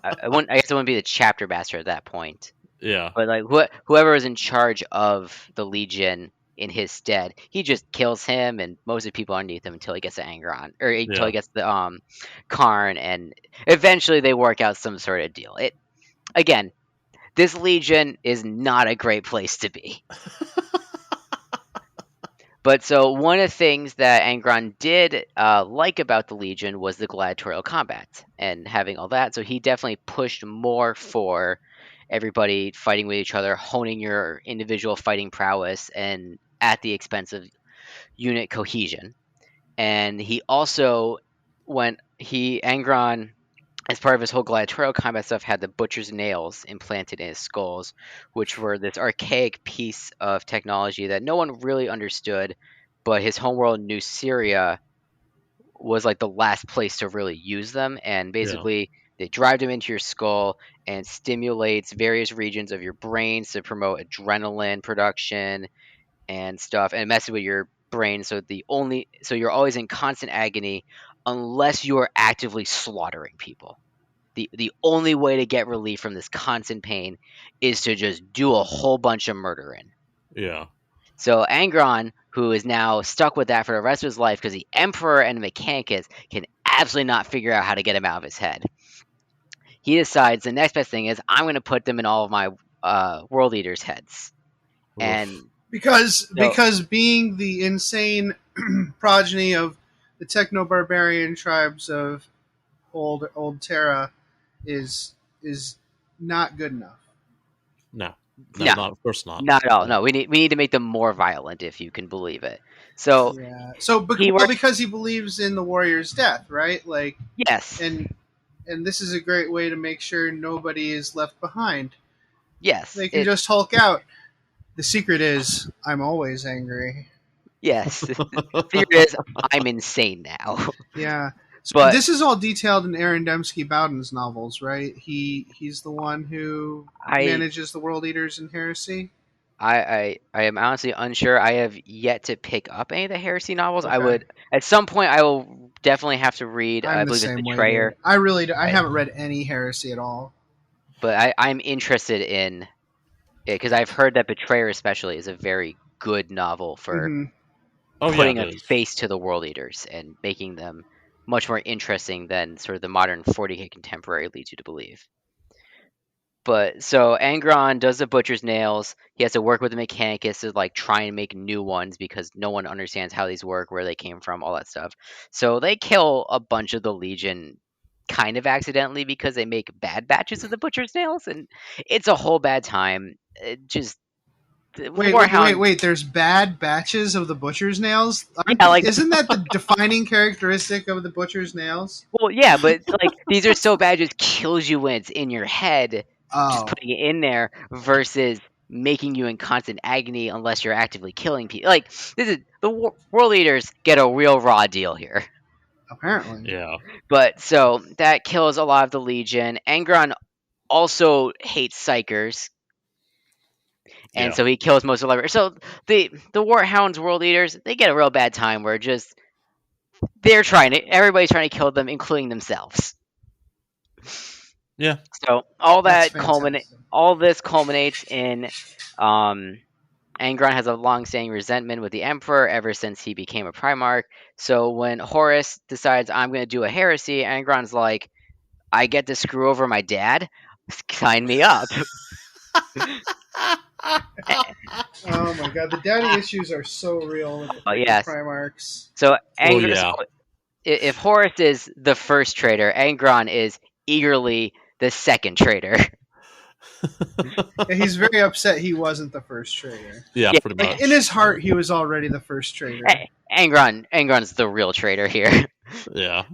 I guess it wouldn't be the chapter master at that point, Yeah. but like whoever is in charge of the Legion in his stead, he just kills him and most of the people underneath him until he gets to Angron or until Yeah. he gets the Karn, and eventually they work out some sort of deal. It again, this Legion is not a great place to be. But so one of the things that Angron did like about the Legion was the gladiatorial combat and having all that. So he definitely pushed more for everybody fighting with each other, honing your individual fighting prowess, and at the expense of unit cohesion. And he also, Angron, as part of his whole gladiatorial combat stuff, had the butcher's nails implanted in his skulls, which were this archaic piece of technology that no one really understood, but his homeworld, New Syria, was like the last place to really use them. And basically, they drive them into your skull and stimulates various regions of your brains to promote adrenaline production and stuff, and messes with your brain. So you're always in constant agony unless you are actively slaughtering people. The only way to get relief from this constant pain is to just do a whole bunch of murdering. Yeah. So Angron, who is now stuck with that for the rest of his life because the Emperor and the Mechanicus can absolutely not figure out how to get him out of his head, he decides the next best thing is I'm going to put them in all of my world eaters' heads. And because being the insane progeny of the techno-barbarian tribes of old Terra is not good enough. No, No. not, of course not. Not at all. No, we need to make them more violent, if you can believe it. So yeah. So because he believes in the warrior's death, right? Like yes, and this is a great way to make sure nobody is left behind. Yes, they can just Hulk out. The secret is I'm always angry. Yes, the secret is I'm insane now. Yeah. But this is all detailed in Aaron Dembski Bowden's novels, right? He's the one who manages the World Eaters in Heresy. I am honestly unsure. I have yet to pick up any of the Heresy novels. Okay. I would at some point. I will definitely have to read. I believe it's Betrayer. I really do. I haven't read any Heresy at all. But I'm interested in it because I've heard that Betrayer especially is a very good novel for putting a face to the World Eaters and making them much more interesting than sort of the modern 40K contemporary leads you to believe. But so Angron does the butcher's nails. He has to work with the Mechanicus to like try and make new ones because no one understands how these work, where they came from, all that stuff. So they kill a bunch of the Legion kind of accidentally because they make bad batches of the butcher's nails, and it's a whole bad time. It just Wait! There's bad batches of the butcher's nails. Yeah, isn't that the defining characteristic of the butcher's nails? Well, yeah, but like these are so bad, it just kills you when it's in your head. Just putting it in there versus making you in constant agony unless you're actively killing people. Like this is the World Eaters get a real raw deal here. Apparently, yeah. But so that kills a lot of the Legion. Angron also hates Psychers. And so he kills most of the. So the Warhounds, World Eaters, they get a real bad time where just everybody's trying to kill them, including themselves. Yeah. So all this culminates in Angron has a long-standing resentment with the Emperor ever since he became a Primarch. So when Horus decides I'm going to do a heresy, Angron's like, I get to screw over my dad? Sign me up. Oh my god, the daddy issues are so real with the Primarchs. So if Horus is the first traitor, Angron is eagerly the second traitor. He's very upset he wasn't the first traitor. Yeah, pretty much. In his heart, he was already the first traitor. Angron's the real traitor here. Yeah.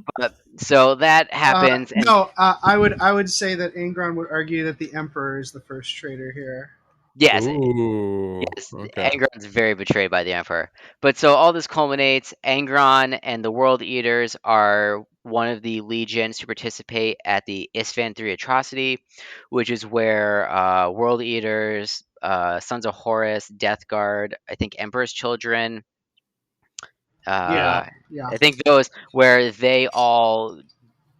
So that happens. I would say that Angron would argue that the Emperor is the first traitor here. Yes. Ooh, yes. Okay. Angron's very betrayed by the Emperor. But so all this culminates. Angron and the World Eaters are one of the legions to participate at the Isfan 3 atrocity, which is where World Eaters, Sons of Horus, Death Guard, I think Emperor's Children, Yeah, uh, yeah. I think those, where they all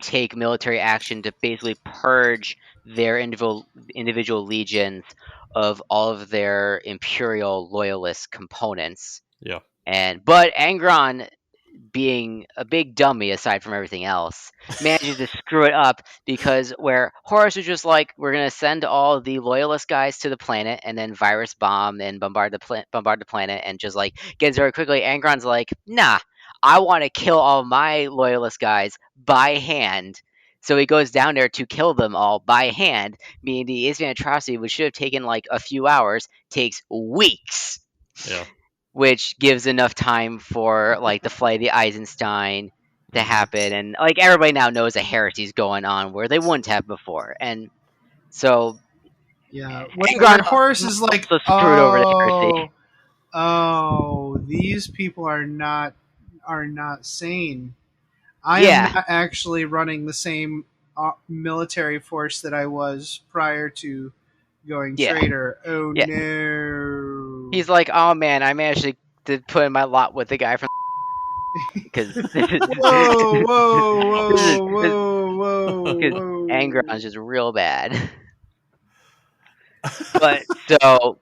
take military action to basically purge their individual legions of all of their imperial loyalist components. Yeah. But Angron, being a big dummy aside from everything else, manages to screw it up, because where Horus was just like, we're gonna send all the loyalist guys to the planet and then virus bomb and bombard the planet and just like get very quickly. Angron's like, nah, I want to kill all my loyalist guys by hand. So he goes down there to kill them all by hand, meaning the Isvan atrocity, which should have taken like a few hours, takes weeks. Yeah. Which gives enough time for like the flight of the Eisenstein to happen, and like everybody now knows a heresy's going on where they wouldn't have before, and so Yeah, Angron when Horus is like, also screwed over the heresy. these people are not sane. I am Yeah, not actually running the same military force that I was prior to going yeah, traitor. Oh yeah. no! He's like, oh man, I managed to put in my lot with the guy from because Whoa, whoa, whoa, whoa, whoa, because whoa! Angron's just real bad. But so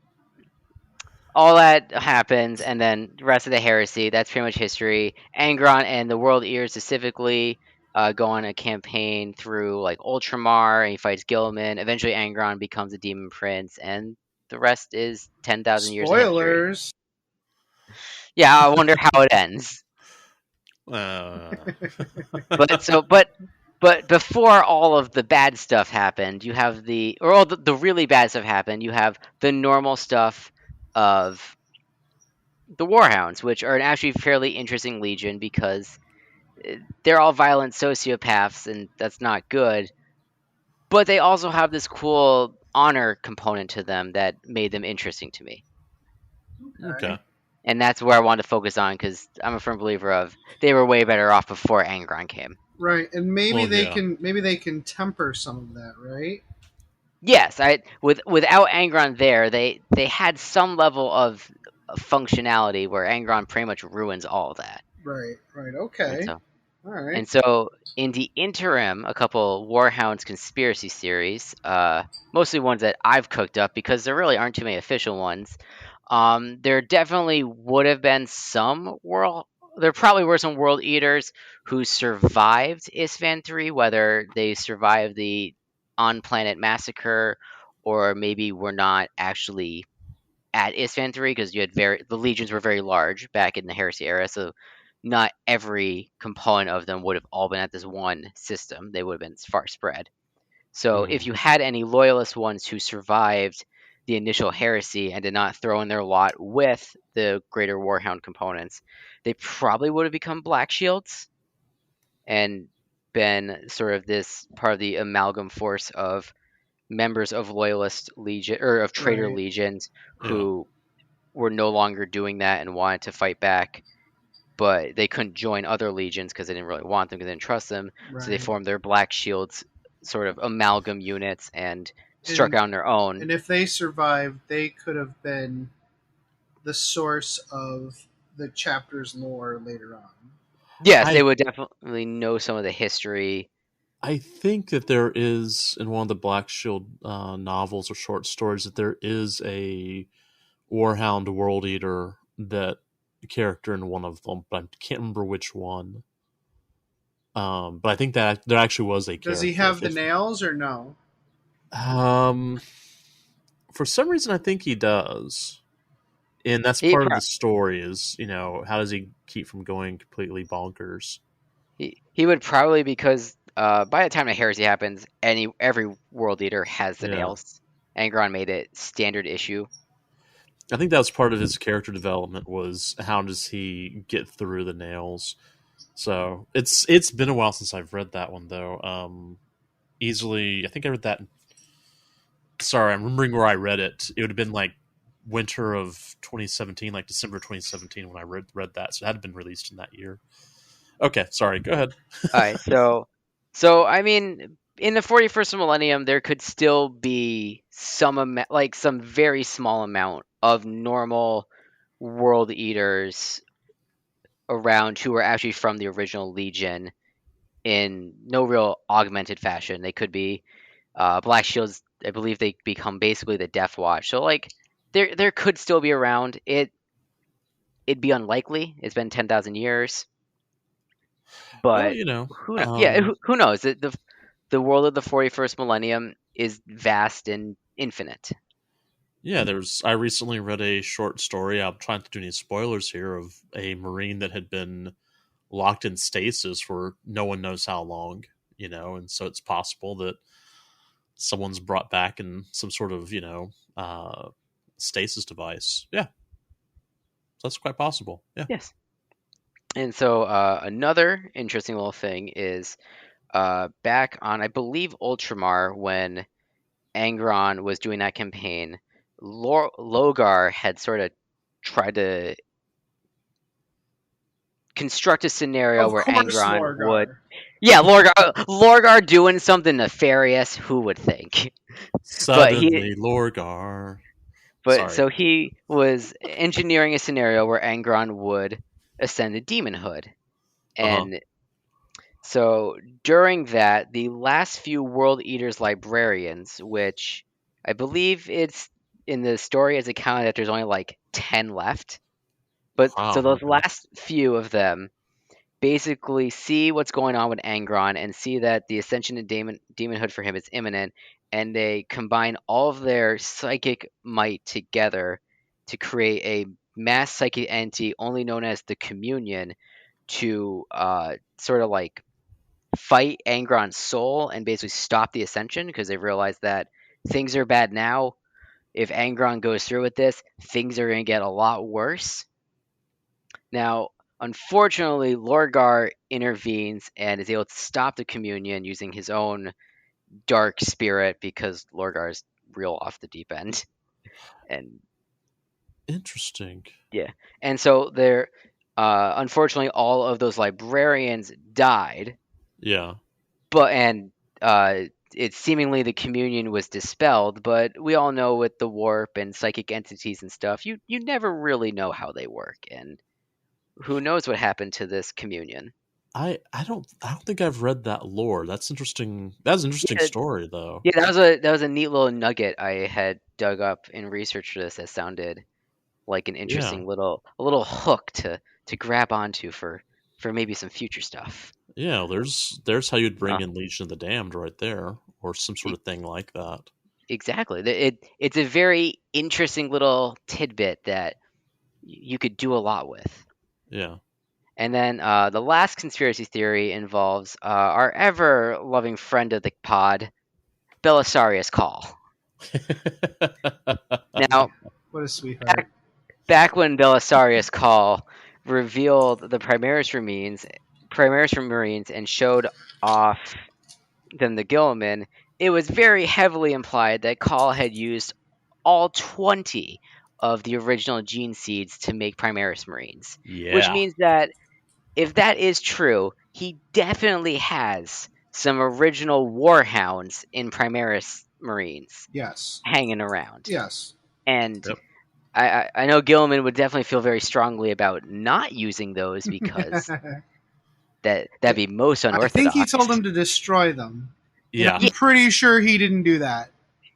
all that happens, and then the rest of the heresy, that's pretty much history. Angron and the World Eaters specifically go on a campaign through like Ultramar, and he fights Gilliman. Eventually Angron becomes a demon prince, and the rest is 10,000 years of history. Spoilers. Yeah, I wonder how it ends. But before all of the bad stuff happened, you have all the really bad stuff happened, you have the normal stuff of the Warhounds, which are an actually fairly interesting legion because they're all violent sociopaths, and that's not good. But they also have this cool honor component to them that made them interesting to me. Okay. And that's where I wanted to focus on, because I'm a firm believer of they were way better off before Angron came. Right, and maybe Well, they yeah. can temper some of that, right? Yes, without Angron there, they had some level of functionality where Angron pretty much ruins all of that. Right, okay. And All right. And so, in the interim, a couple Warhounds conspiracy theories, mostly ones that I've cooked up because there really aren't too many official ones. There definitely would have been there probably were some World Eaters who survived Isfan 3, whether they survived the on-planet massacre or maybe were not actually at Isfan 3, because the legions were very large back in the Heresy era, so not every component of them would have all been at this one system. They would have been far spread. So if you had any loyalist ones who survived the initial heresy and did not throw in their lot with the greater Warhound components, they probably would have become Black Shields and been sort of this part of the amalgam force of members of loyalist legion or of traitor Right. legions who were no longer doing that and wanted to fight back, but they couldn't join other legions because they didn't really want them, because they didn't trust them. Right. So they formed their Black Shields sort of amalgam units and struck out on their own. And if they survived, they could have been the source of the chapter's lore later on. Yes, they would definitely know some of the history. I think that there is, in one of the Black Shield novels or short stories, that there is a Warhound World Eater character in one of them, but I can't remember which one. But I think that there actually was a character. Does he have the nails or no? For some reason, I think he does. And that's part of the story is, how does he keep from going completely bonkers? He would probably, because by the time the heresy happens, every World Eater has the nails. Angron made it standard issue. I think that was part of his character development, was how does he get through the nails. So it's been a while since I've read that one, though. Easily, I think I read that. Sorry, I'm remembering where I read it. It would have been like winter of 2017, like December 2017 when I read that. So it had been released in that year. Okay, sorry. Go ahead. All right, so I mean, in the 41st millennium, there could still be like some very small amount of normal world eaters around who are actually from the original Legion in no real augmented fashion. They could be Black Shields. I believe they become basically the Death Watch. So like, there could still be around. It'd be unlikely. It's been 10,000 years, Well, but you know, who knows? Yeah, who knows? The world of the 41st millennium is vast and infinite. yeah. I recently read a short story. I'm trying to do any spoilers here of a Marine that had been locked in stasis for no one knows how long. And so it's possible that someone's brought back in some sort of stasis device. Yeah, so that's quite possible. Yeah. Yes. And so another interesting little thing is back on, I believe, Ultramar, when Angron was doing that campaign, Logar had sort of tried to construct a scenario Of where course, Angron would. Lorgar. Yeah, Lorgar doing something nefarious, who would think? But Suddenly, Lorgar. But Sorry. so he was engineering a scenario where Angron would ascend to demonhood. Uh-huh. And so during that, the last few World Eaters librarians, which I believe it's in the story as accounted that there's only like 10 left. But so Wow. those Okay. last few of them basically see what's going on with Angron and see that the ascension to demonhood for him is imminent, and they combine all of their psychic might together to create a mass psychic entity only known as the Communion to sort of like fight Angron's soul and basically stop the ascension, because they realize that things are bad now. If Angron goes through with this, things are going to get a lot worse. Now, unfortunately, Lorgar intervenes and is able to stop the communion using his own dark spirit, because Lorgar is real off the deep end. And Interesting. yeah, and so there, unfortunately, all of those librarians died, Yeah. and it seemingly the communion was dispelled. But we all know with the warp and psychic entities and stuff, you never really know how they work, and who knows what happened to this communion. I don't think I've read that lore. That's interesting. That's an interesting Yeah, story though. yeah, that was a neat little nugget I had dug up in research for this that sounded like an Yeah. interesting little hook to grab onto for maybe some future stuff. Yeah, there's how you'd bring Uh, in Legion of the Damned right there, or some sort e- of thing like that. exactly. It's a very interesting little tidbit that you could do a lot with. Yeah. And then the last conspiracy theory involves our ever loving friend of the pod, Belisarius Call. Now, What a sweetheart. back when Belisarius Call revealed the Primaris Marines and showed off them the Gilliman, it was very heavily implied that Call had used all 20 of the original gene seeds to make Primaris Marines. Which Yeah. means that if that is true, he definitely has some original Warhounds in Primaris Marines Yes. hanging around. Yes. And Yep. I know Gilliman would definitely feel very strongly about not using those, because that'd be most I think he unorthodox. told him to destroy them. And Yeah. I'm pretty sure he didn't do that.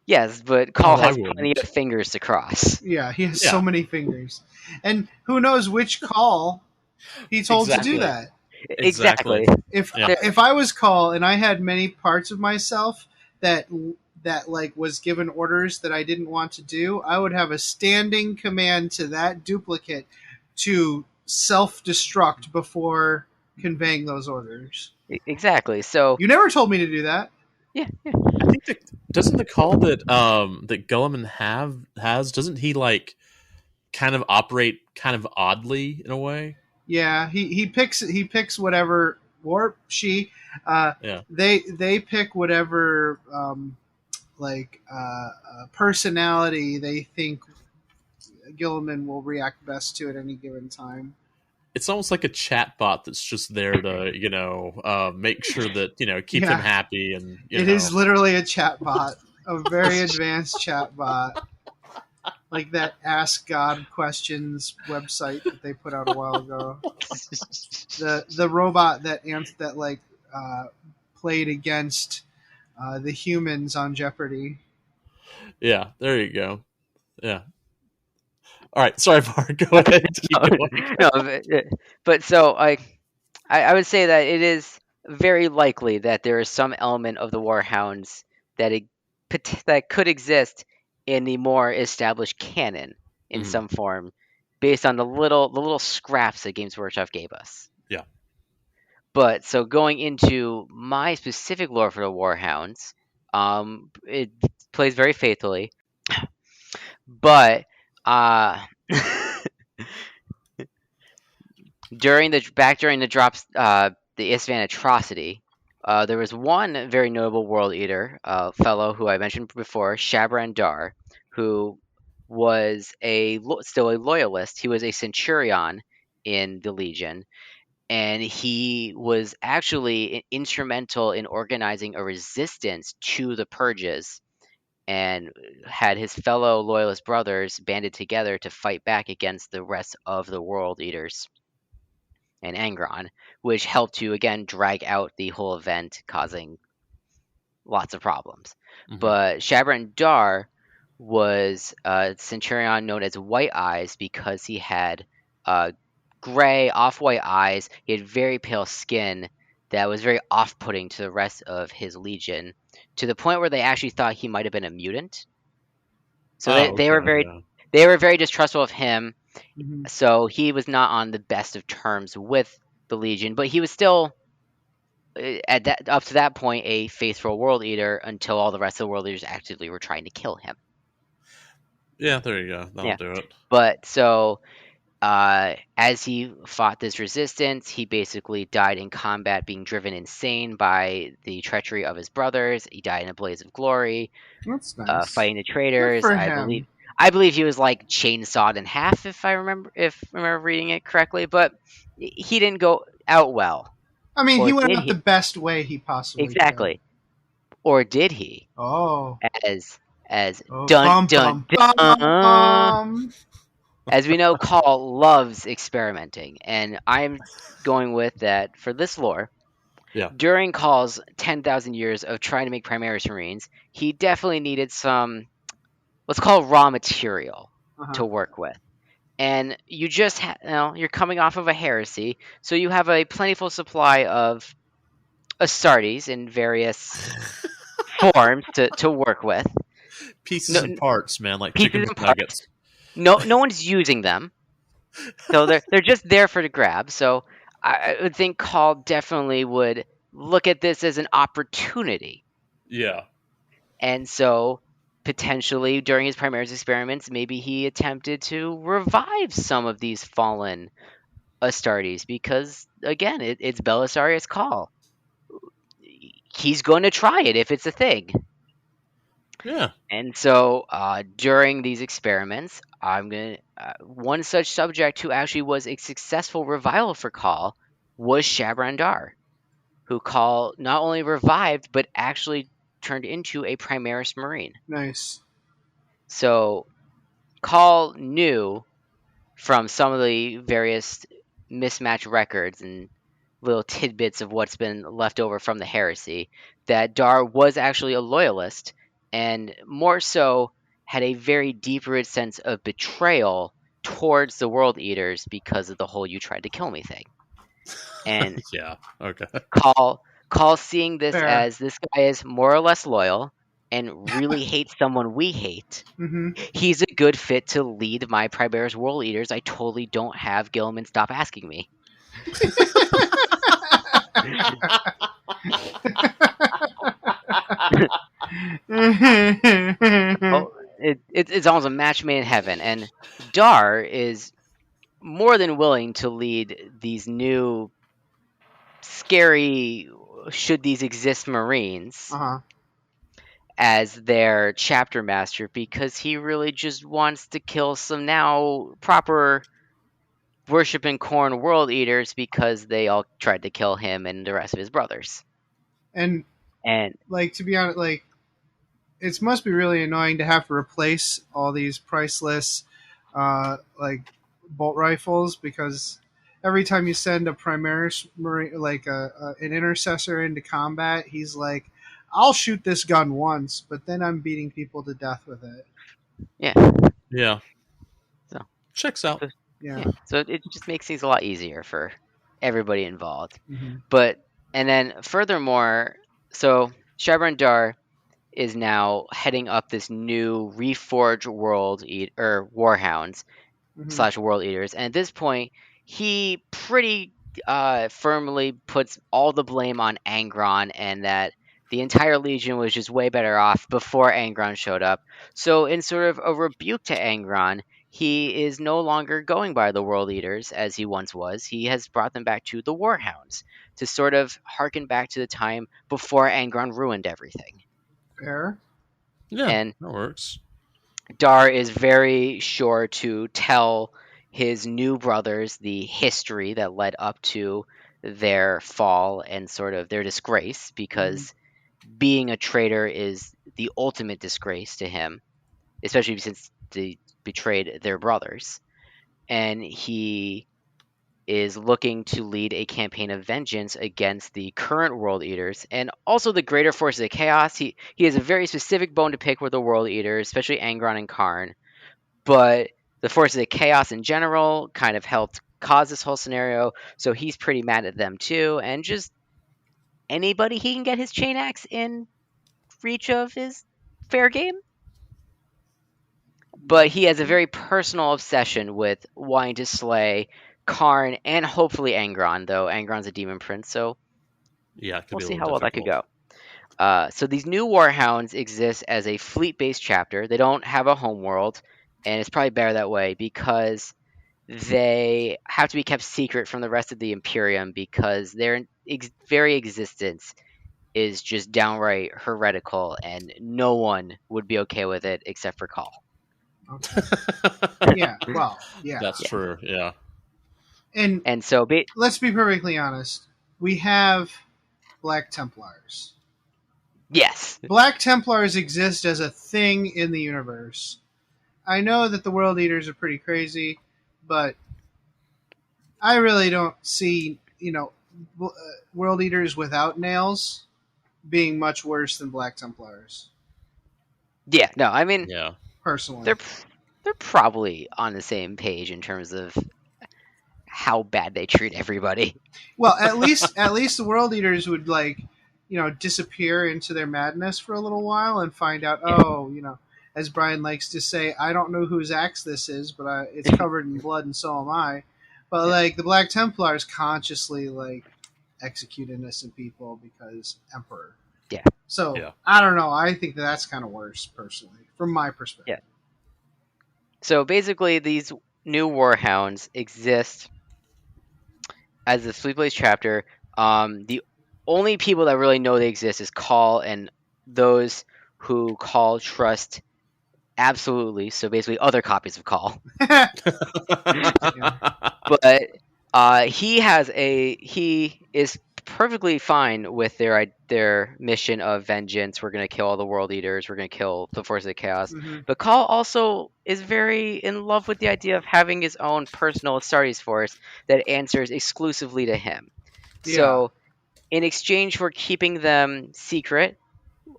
Yes, but Call Oh, I has plenty wouldn't. of fingers to cross. Yeah, he has Yeah. so many fingers. And who knows which call he told to do Exactly. that. Exactly. If Yeah. if I was Call and I had many parts of myself that like was given orders that I didn't want to do, I would have a standing command to that duplicate to self-destruct before conveying those orders. Exactly. So You never told me to do that. yeah. I think doesn't the call that Gulliman has, doesn't he like kind of operate kind of oddly in a way? Yeah, he picks whatever, or she Yeah. they pick whatever personality they think Gilliman will react best to at any given time. it's almost like a chat bot that's just there to make sure that keep them happy and It is literally a chat bot, a very advanced chat bot, like that Ask God Questions website that they put out a while ago. The robot that played against the humans on Jeopardy. Yeah, there you go. Yeah. All right, sorry, Mark. Go ahead. Keep going. No, but so I would say that it is very likely that there is some element of the Warhounds that could exist in the more established canon in Mhm. some form, based on the little scraps that Games Workshop gave us. Yeah. But so going into my specific lore for the Warhounds, it plays very faithfully, but during the drops, the Isvan atrocity, there was one very notable world eater, fellow who I mentioned before, Shabran Dar, who was still a loyalist. He was a centurion in the Legion, and he was actually instrumental in organizing a resistance to the purges, and had his fellow loyalist brothers banded together to fight back against the rest of the world eaters and Angron, which helped to again drag out the whole event, causing lots of problems. Mhm. But Shabran Dar was a centurion known as White Eyes because he had gray, off-white eyes. He had very pale skin that was very off-putting to the rest of his legion, to the point where they actually thought he might have been a mutant. So they were very yeah. they were very distrustful of him. Mm-hmm. So he was not on the best of terms with the Legion, but he was still up to that point a faithful world eater until all the rest of the world eaters actively were trying to kill him. Yeah, there you go. That'll Yeah. do it. But so as he fought this resistance, he basically died in combat, being driven insane by the treachery of his brothers. He died in a blaze of glory, That's nice. fighting the Good traitors. for I him. believe he was like chainsawed in half, if I remember reading it correctly. But he didn't go out well. I mean, Or he went did out he? the best way he possibly Exactly. Or did he? could. Oh. As Oh, dun bum, dun bum, bum, dun. bum. As we know, Call loves experimenting, and I'm going with that for this lore. Yeah. During Call's 10,000 years of trying to make Primaris Marines, he definitely needed some, let's call it raw material to work with. And you just, you're coming off of a heresy, so you have a plentiful supply of Astartes in various forms to work with. Pieces and parts, man, like Pieces chicken and nuggets. No one's using them, so they're just there for the grab. So I would think Call definitely would look at this as an opportunity, Yeah. and so potentially during his Primaris experiments, maybe he attempted to revive some of these fallen Astartes, because again, it's Belisarius' Call. He's going to try it if it's a thing. Yeah. And so during these experiments, one such subject who actually was a successful revival for Call was Shabran Dar, who Call not only revived but actually turned into a Primaris Marine. Nice. So Call knew from some of the various mismatched records and little tidbits of what's been left over from the heresy that Dar was actually a loyalist, and more so had a very deep-rooted sense of betrayal towards the World Eaters because of the whole "you tried to kill me" thing. And Yeah. Okay. Call seeing this Fair. as this guy is more or less loyal and really hates someone we hate. Mm-hmm. He's a good fit to lead my Primaris World Eaters. I totally don't have Gilman stop asking me. Oh, it's almost a match made in heaven, and Dar is more than willing to lead these new scary, should these exist, Marines as their chapter master, because he really just wants to kill some now proper worshiping corn world eaters because they all tried to kill him and the rest of his brothers. And And like, to be honest, like, it must be really annoying to have to replace all these priceless, like, bolt rifles, because every time you send a Primaris Marine, like an intercessor into combat, he's like, "I'll shoot this gun once, but then I'm beating people to death with it." yeah, Yeah. So- Checks out. Yeah. so it just makes things a lot easier for everybody involved. Mhm. And then furthermore, so Shabran Dar is now heading up this new reforged Warhounds Mhm. / World Eaters, and at this point, he pretty firmly puts all the blame on Angron, and that the entire Legion was just way better off before Angron showed up. So, in sort of a rebuke to Angron, he is no longer going by the World Eaters as he once was. He has brought them back to the Warhounds to sort of harken back to the time before Angron ruined everything. Fair. Yeah, And that works. Dar is very sure to tell his new brothers the history that led up to their fall and sort of their disgrace, because being a traitor is the ultimate disgrace to him, especially since they betrayed their brothers. And he is looking to lead a campaign of vengeance against the current World Eaters and also the greater forces of chaos. He has a very specific bone to pick with the World Eaters, especially Angron and Karn. But the forces of chaos in general kind of helped cause this whole scenario, so he's pretty mad at them too. And just anybody he can get his chain axe in reach of is fair game. But he has a very personal obsession with wanting to slay Karn and hopefully Angron, though Angron's a demon prince, so Yeah, it could we'll be a see little how well that could difficult. go. So these new Warhounds exist as a fleet-based chapter. They don't have a homeworld, and it's probably better that way because they have to be kept secret from the rest of the Imperium because their very existence is just downright heretical, and no one would be okay with it except for Call. Okay. Yeah. Well. Yeah. That's true. Yeah. And so, let's be perfectly honest. We have Black Templars. yes, Black Templars exist as a thing in the universe. I know that the World Eaters are pretty crazy, but I really don't see, World Eaters without nails being much worse than Black Templars, yeah, no, I mean, Yeah. personally. they're probably on the same page in terms of how bad they treat everybody. Well, at least the World Eaters would, like, disappear into their madness for a little while and find out, as Brian likes to say, I don't know whose axe this is, but it's covered in blood and so am I. But, like, the Black Templars consciously, like, execute innocent people because Emperor. Yeah. So, Yeah. I don't know. I think that's kind of worse, personally, from my perspective. Yeah. So basically, these new Warhounds exist as the Fleet-based chapter. The only people that really know they exist is Call and those who Call trust absolutely. So basically, other copies of Call. But he is perfectly fine with their mission of vengeance. We're gonna kill all the World Eaters. We're gonna kill the forces of chaos. Mm-hmm. But Call also is very in love with the idea of having his own personal Astartes force that answers exclusively to him. Yeah. So, in exchange for keeping them secret,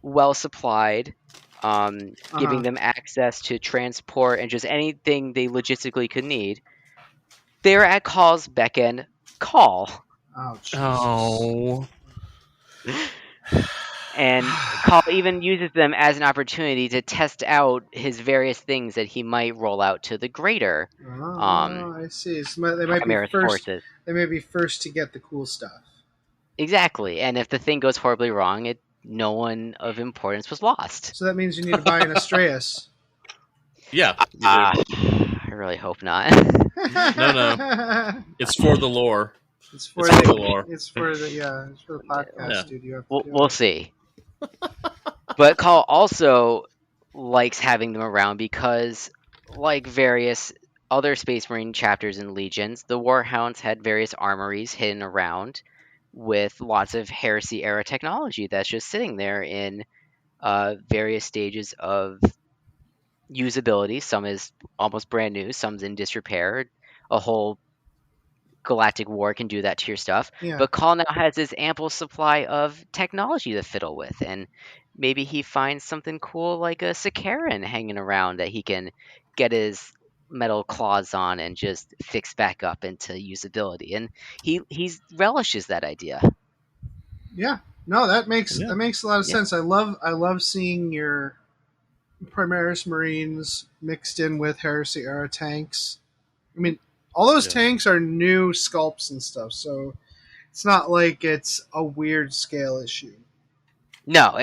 well supplied, giving them access to transport and just anything they logistically could need, they're at Call's beck and call. Oh, Jesus. Oh. And Call even uses them as an opportunity to test out his various things that he might roll out to the greater I see. So they might be Primaris first. forces. They may be first to get the cool stuff. Exactly. And if the thing goes horribly wrong, no one of importance was lost. So that means you need to buy an Astraeus. Yeah. I really hope not. No. It's for the lore. It's for It's for the the lore. It's for the podcast, Yeah. dude. You have to do We'll it. see. But Call also likes having them around because, like various other Space Marine chapters and legions, the Warhounds had various armories hidden around with lots of Heresy era technology that's just sitting there in various stages of usability. Some is almost brand new, some's in disrepair. A whole galactic war can do that to your stuff. Yeah. But Call now has this ample supply of technology to fiddle with, and maybe he finds something cool like a Sakaran hanging around that he can get his metal claws on and just fix back up into usability. And he relishes that idea. Yeah. No, that makes Yeah. a lot of Yeah. sense. I love seeing your Primaris Marines mixed in with Heresy era tanks. I mean, all those Yeah. tanks are new sculpts and stuff, so it's not like it's a weird scale issue. No,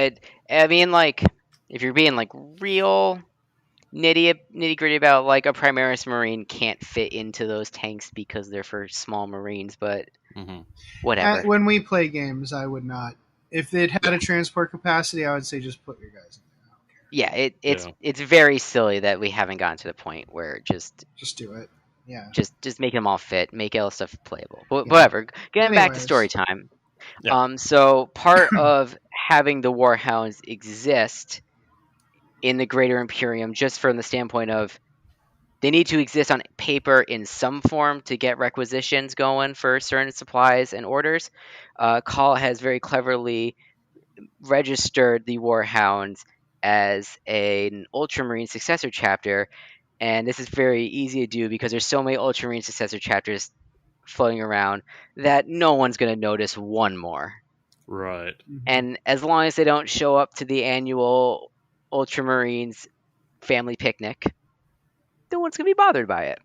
I mean, like, if you're being like real nitty gritty about, like, a Primaris Marine can't fit into those tanks because they're for small Marines, but hmm whatever. When we play games, I would not. If it had a transport capacity, I would say just put your guys in there. I don't care. Yeah, Yeah. it's very silly that we haven't gotten to the point where just Just do it. Yeah. make them all fit, make all stuff playable. But Yeah. whatever. Getting back to Anyways. story time. Yeah. So part of having the Warhounds exist in the Greater Imperium, just from the standpoint of they need to exist on paper in some form to get requisitions going for certain supplies and orders. Call has very cleverly registered the Warhounds as an Ultramarine successor chapter, and this is very easy to do because there's so many Ultramarine successor chapters floating around that no one's going to notice one more. Right. And as long as they don't show up to the annual Ultramarines family picnic, no one's going to be bothered by it.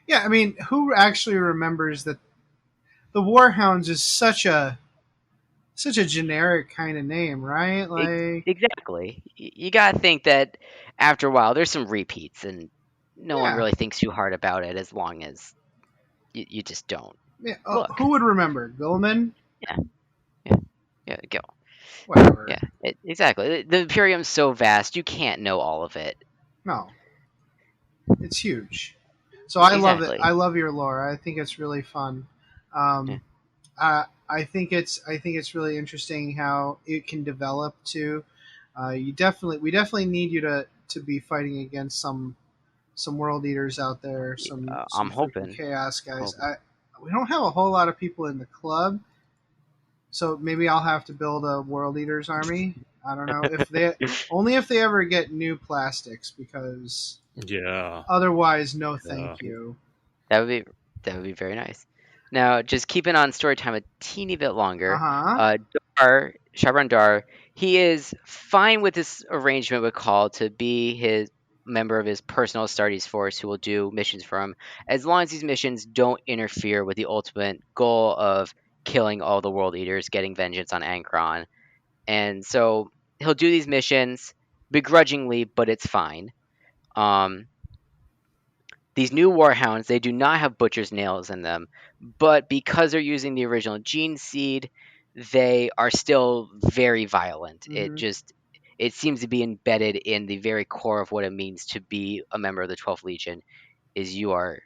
Yeah, I mean, who actually remembers that the Warhounds is such a generic kind of name, right? Like, Exactly. You got to think that after a while, there's some repeats, and no one Yeah. really thinks too hard about it as long as you just don't. yeah, Look. who would remember? Gilman? Yeah, go. Whatever. Yeah, exactly. The Imperium's so vast, you can't know all of it. No. It's huge. So I love it. Exactly. I love your lore. I think it's really fun. I think it's really interesting how it can develop too. We definitely need you to be fighting against some world eaters out there. Some I'm freaking hoping. chaos guys. Hoping. We don't have a whole lot of people in the club, so maybe I'll have to build a world eaters army. I don't know if they ever get new plastics, because Yeah. otherwise, no, thank you. That would be very nice. Now, just keeping on story time a teeny bit longer. Shabran Dar, he is fine with this arrangement with Call to be his member of his personal Astartes force who will do missions for him, as long as these missions don't interfere with the ultimate goal of killing all the World Eaters, getting vengeance on Ankron. And so he'll do these missions begrudgingly, but it's fine. These new Warhounds, they do not have Butcher's Nails in them, but because they're using the original gene seed, they are still very violent. It seems to be embedded in the very core of what it means to be a member of the 12th Legion, is you are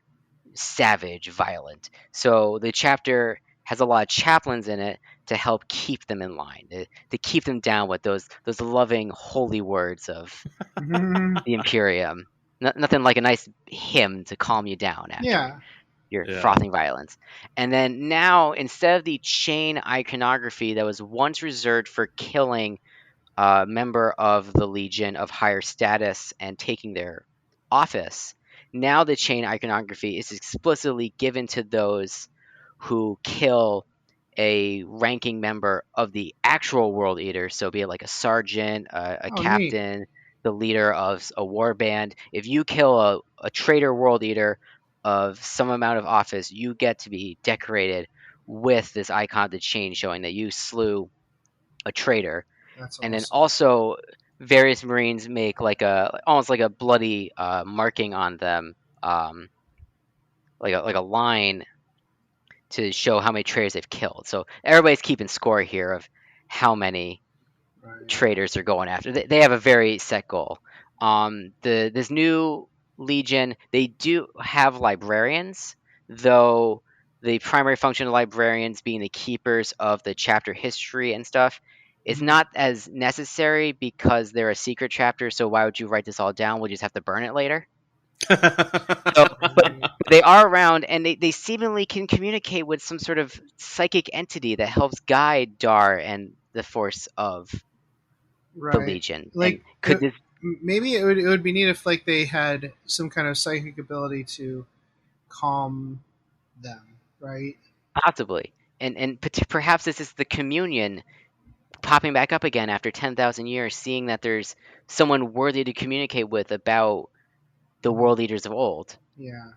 savage, violent. So the chapter has a lot of chaplains in it to help keep them in line, to keep them down with those loving, holy words of the Imperium. Nothing like a nice hymn to calm you down after your frothing violence. And then now, instead of the chain iconography that was once reserved for killing a member of the Legion of higher status and taking their office, now the chain iconography is explicitly given to those who kill a ranking member of the actual World Eater, so be it like a sergeant, a captain, neat. the leader of a war band. If you kill a traitor World Eater of some amount of office, you get to be decorated with this icon of the chain showing that you slew a traitor. That's and awesome. then also various Marines make like almost like a bloody marking on them, like a line to show how many traitors they've killed. So everybody's keeping score here of how many traitors they're going after. They have a very set goal. This new Legion, they do have librarians, though the primary function of librarians being the keepers of the chapter history and stuff is Mhm. not as necessary because they're a secret chapter. So why would you write this all down? We'll just have to burn it later. So, but Right. they are around, and they seemingly can communicate with some sort of psychic entity that helps guide Dar and the force of the Right. Legion. And Like could this maybe it would be neat if like they had some kind of psychic ability to calm them, right? possibly, and perhaps this is the communion popping back up again after 10,000 years, seeing that there's someone worthy to communicate with about the Mhm. world leaders of old. Yeah.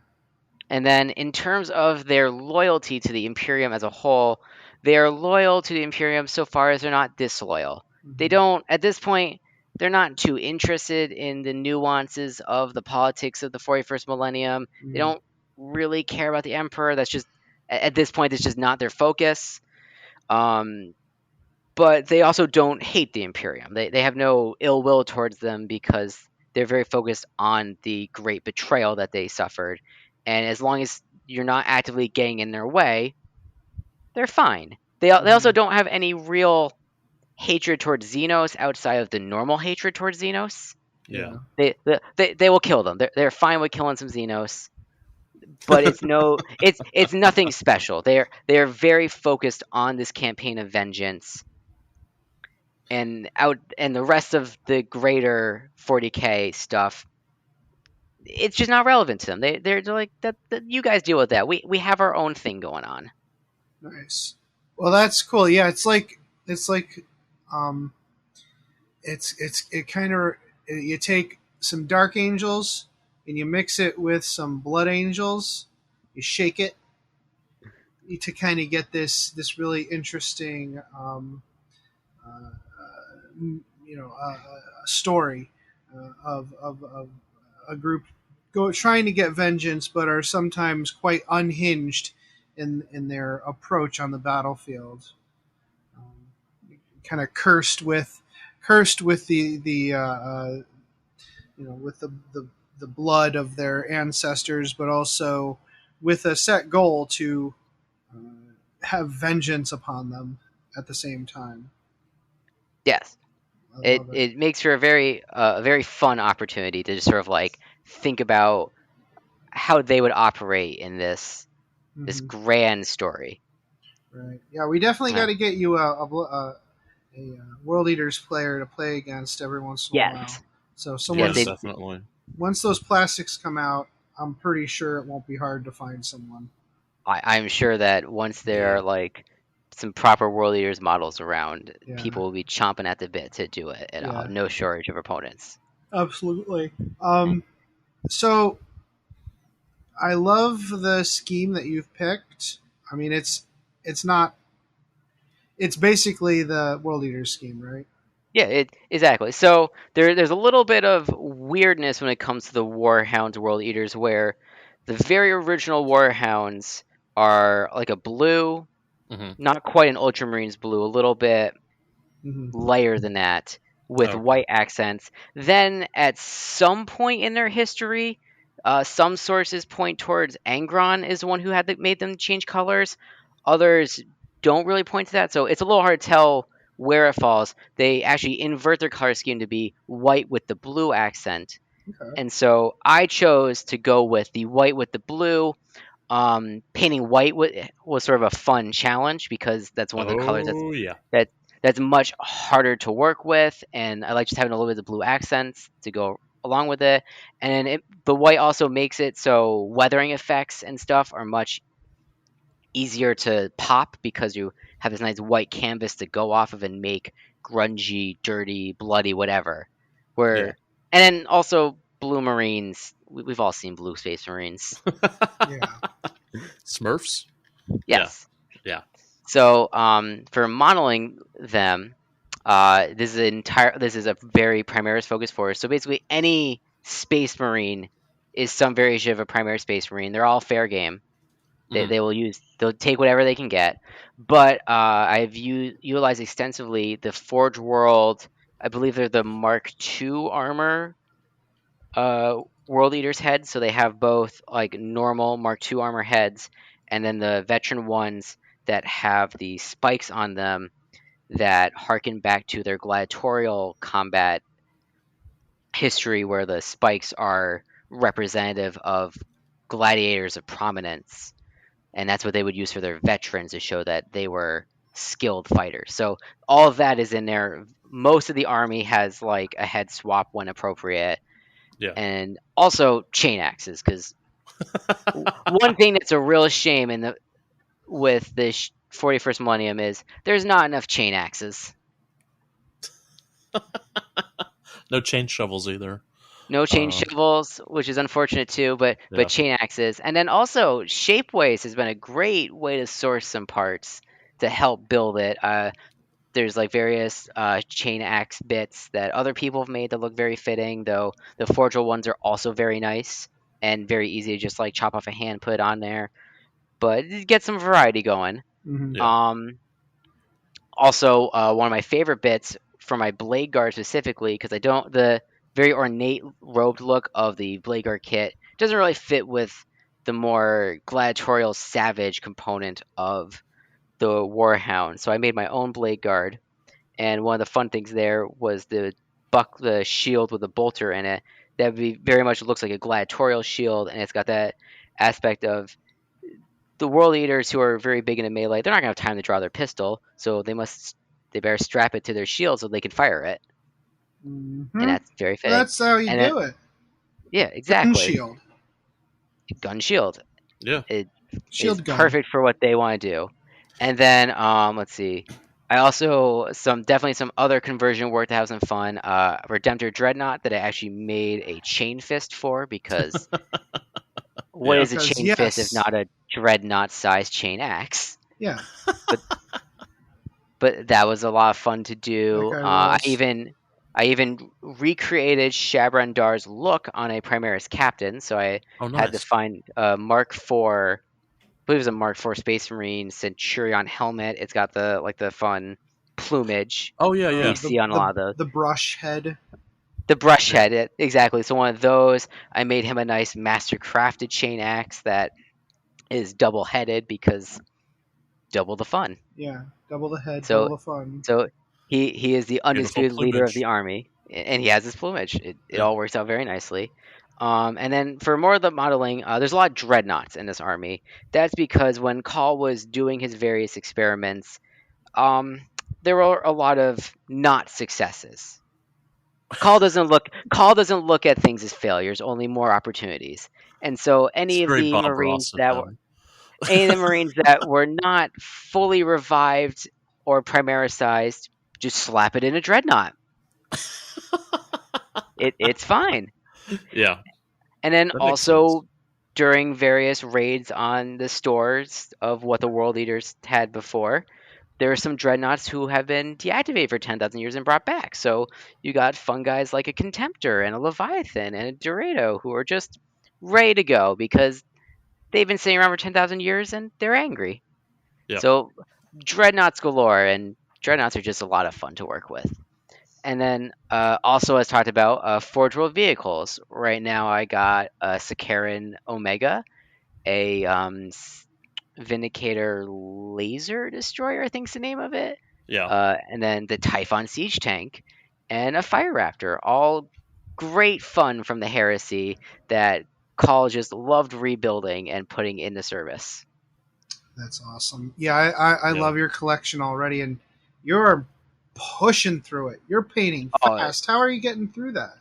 And then, in terms of their loyalty to the Imperium as a whole, they are loyal to the Imperium so far as they're not disloyal. They Mhm. don't, at this point, they're not too interested in the nuances of the politics of the 41st millennium. They Mhm. don't really care about the Emperor. That's just, at this point, it's just not their focus. Um, but they also don't hate the Imperium. They have no ill will towards them because they're very focused on the great betrayal that they suffered. And as long as you're not actively getting in their way, they're fine. They also Mhm. don't have any real hatred towards Xenos outside of the normal hatred towards Xenos. Yeah. Yeah. They will kill them. They're fine with killing some Xenos, but it's nothing special. They're very focused on this campaign of vengeance, and the rest of the greater 40k stuff, it's just not relevant to them. They're like that you guys deal with that. We have our own thing going on. Nice. Well, that's cool. Yeah, it's like um it kind of you take some dark angels and you mix it with some blood angels. You shake it to kind of get this really interesting a story of a group trying to get vengeance, but are sometimes quite unhinged in their approach on the battlefield. Kind of cursed with with the blood of their ancestors, but also with a set goal to uh, have vengeance upon them at the same time. Yes, I it love it. it makes for a very fun opportunity to just sort of like think about how they would operate in this Hmm. grand story. Right. Yeah, we definitely got Uh, to get you a World Eaters player to play against every once in a while. yes, So yes, Yes, someone's they definitely. once those plastics come out, I'm pretty sure it won't be hard to find someone. I'm sure that once there Yeah. are like some proper world leaders models around, Yeah. people will be chomping at the bit to do it, and I'll Yeah. have no shortage of opponents. Absolutely. So I love the scheme that you've picked. I mean, it's not. It's basically the World Eaters scheme, right? Yeah, exactly. So there's a little bit of weirdness when it comes to the Warhounds World Eaters, where the very original Warhounds are like a blue, Hmm. not quite an Ultramarines blue, a little bit Mm-hmm. lighter than that, with Okay. white accents. Then at some point in their history, some sources point towards Angron is the one who made them change colors. Others don't really point to that, so it's a little hard to tell where it falls. They actually invert their color scheme to be white with the blue accent. Okay. And so I chose to go with the white with the blue. Painting white was sort of a fun challenge because that's one of the colors Oh yeah. that that's much harder to work with, and I like just having a little bit of blue accents to go along with it. And the white also makes it so weathering effects and stuff are much easier to pop because you have this nice white canvas to go off of and make grungy, dirty, bloody, whatever. Yeah. Where and then also blue marines. We've all seen blue space marines. Yeah. Smurfs. Yeah. Yes. Yeah. So for modeling them, this is a very Primaris focused force. So basically, any Space Marine is some variation of a Primaris Space Marine. They're all fair game. Hmm. They'll take whatever they can get. But I've utilized extensively the Forge World. I believe they're the Mark II armor World Eater's heads, so they have both like normal Mark II armor heads, and then the veteran ones that have the spikes on them that harken back to their gladiatorial combat history, where the spikes are representative of gladiators of prominence, and that's what they would use for their veterans to show that they were skilled fighters. So all of that is in there. Most of the army has like a head swap when appropriate, Yeah. and also chain axes, because one thing that's a real shame with the 41st millennium is there's not enough chain axes. No chain shovels either. No chain shovels, which is unfortunate too, but chain axes. And then also Shapeways has been a great way to source some parts to help build it. There's like various chain axe bits that other people have made that look very fitting, though the Forgel ones are also very nice and very easy to just like chop off a hand, put it on there. But get some variety going. Mhm. Yeah. Also, one of my favorite bits for my blade guard specifically, because the very ornate robed look of the blade guard kit doesn't really fit with the more gladiatorial savage component of the Warhound. So I made my own blade guard, and one of the fun things there was the shield with a bolter in it. That very much looks like a gladiatorial shield, and it's got that aspect of the world eaters who are very big into melee. They're not gonna have time to draw their pistol, so they better strap it to their shield so they can fire it, Mhm. and that's very fitting. That's how you And do it. Yeah, exactly. Shield. Gun shield. Yeah. Shield Is gun. perfect for what they want to do. And then let's see. I also definitely some other conversion work to have some fun. Redemptor Dreadnought that I actually made a chain fist for, because what Yeah. is a Because, chain yes. fist if not a dreadnought sized chain axe? Yeah. But that was a lot of fun to do. That guy I even recreated Shabrandar's look on a Primaris captain, so I Oh, had to nice. find a Mark IV, I believe it was a Mark IV Space Marine Centurion helmet. It's got the fun plumage Oh, yeah, that yeah. you see on a lot of those. The brush head. The brush head, exactly. So one of those, I made him a nice master crafted chain axe that is double headed, because double the fun. Yeah. Double the head, So double the fun. So he is the undisputed leader of plumage. the army, and he has his plumage. It all works out very nicely. And then for more of the modeling, there's a lot of dreadnoughts in this army. That's because when Call was doing his various experiments, there were a lot of not successes. Call doesn't look at things as failures, only more opportunities. And so It's very Bob Ross of him. any of the Marines that were not fully revived or primarisized, just slap it in a dreadnought. It's fine. Yeah. And then That makes also during various raids on the stores of what the World Eaters had before, there are some dreadnoughts who have been deactivated for 10,000 years and brought back. So you got fun guys like a Contemptor and a Leviathan and a Dorado who are just ready to go because they've been sitting around for 10,000 years and they're angry. Yeah. So dreadnoughts galore, and dreadnoughts are just a lot of fun to work with. And then also, as talked about, forge world vehicles. Right now, I got a Sakaran Omega, a Vindicator laser destroyer, I think's the name of it. Yeah. And then the Typhon siege tank, and a Fire Raptor. All great fun from the Heresy that Call just loved rebuilding and putting into service. That's awesome. Yeah, I Yeah. love your collection already, and you're pushing through it. You're painting Oh. fast. How are you getting through that?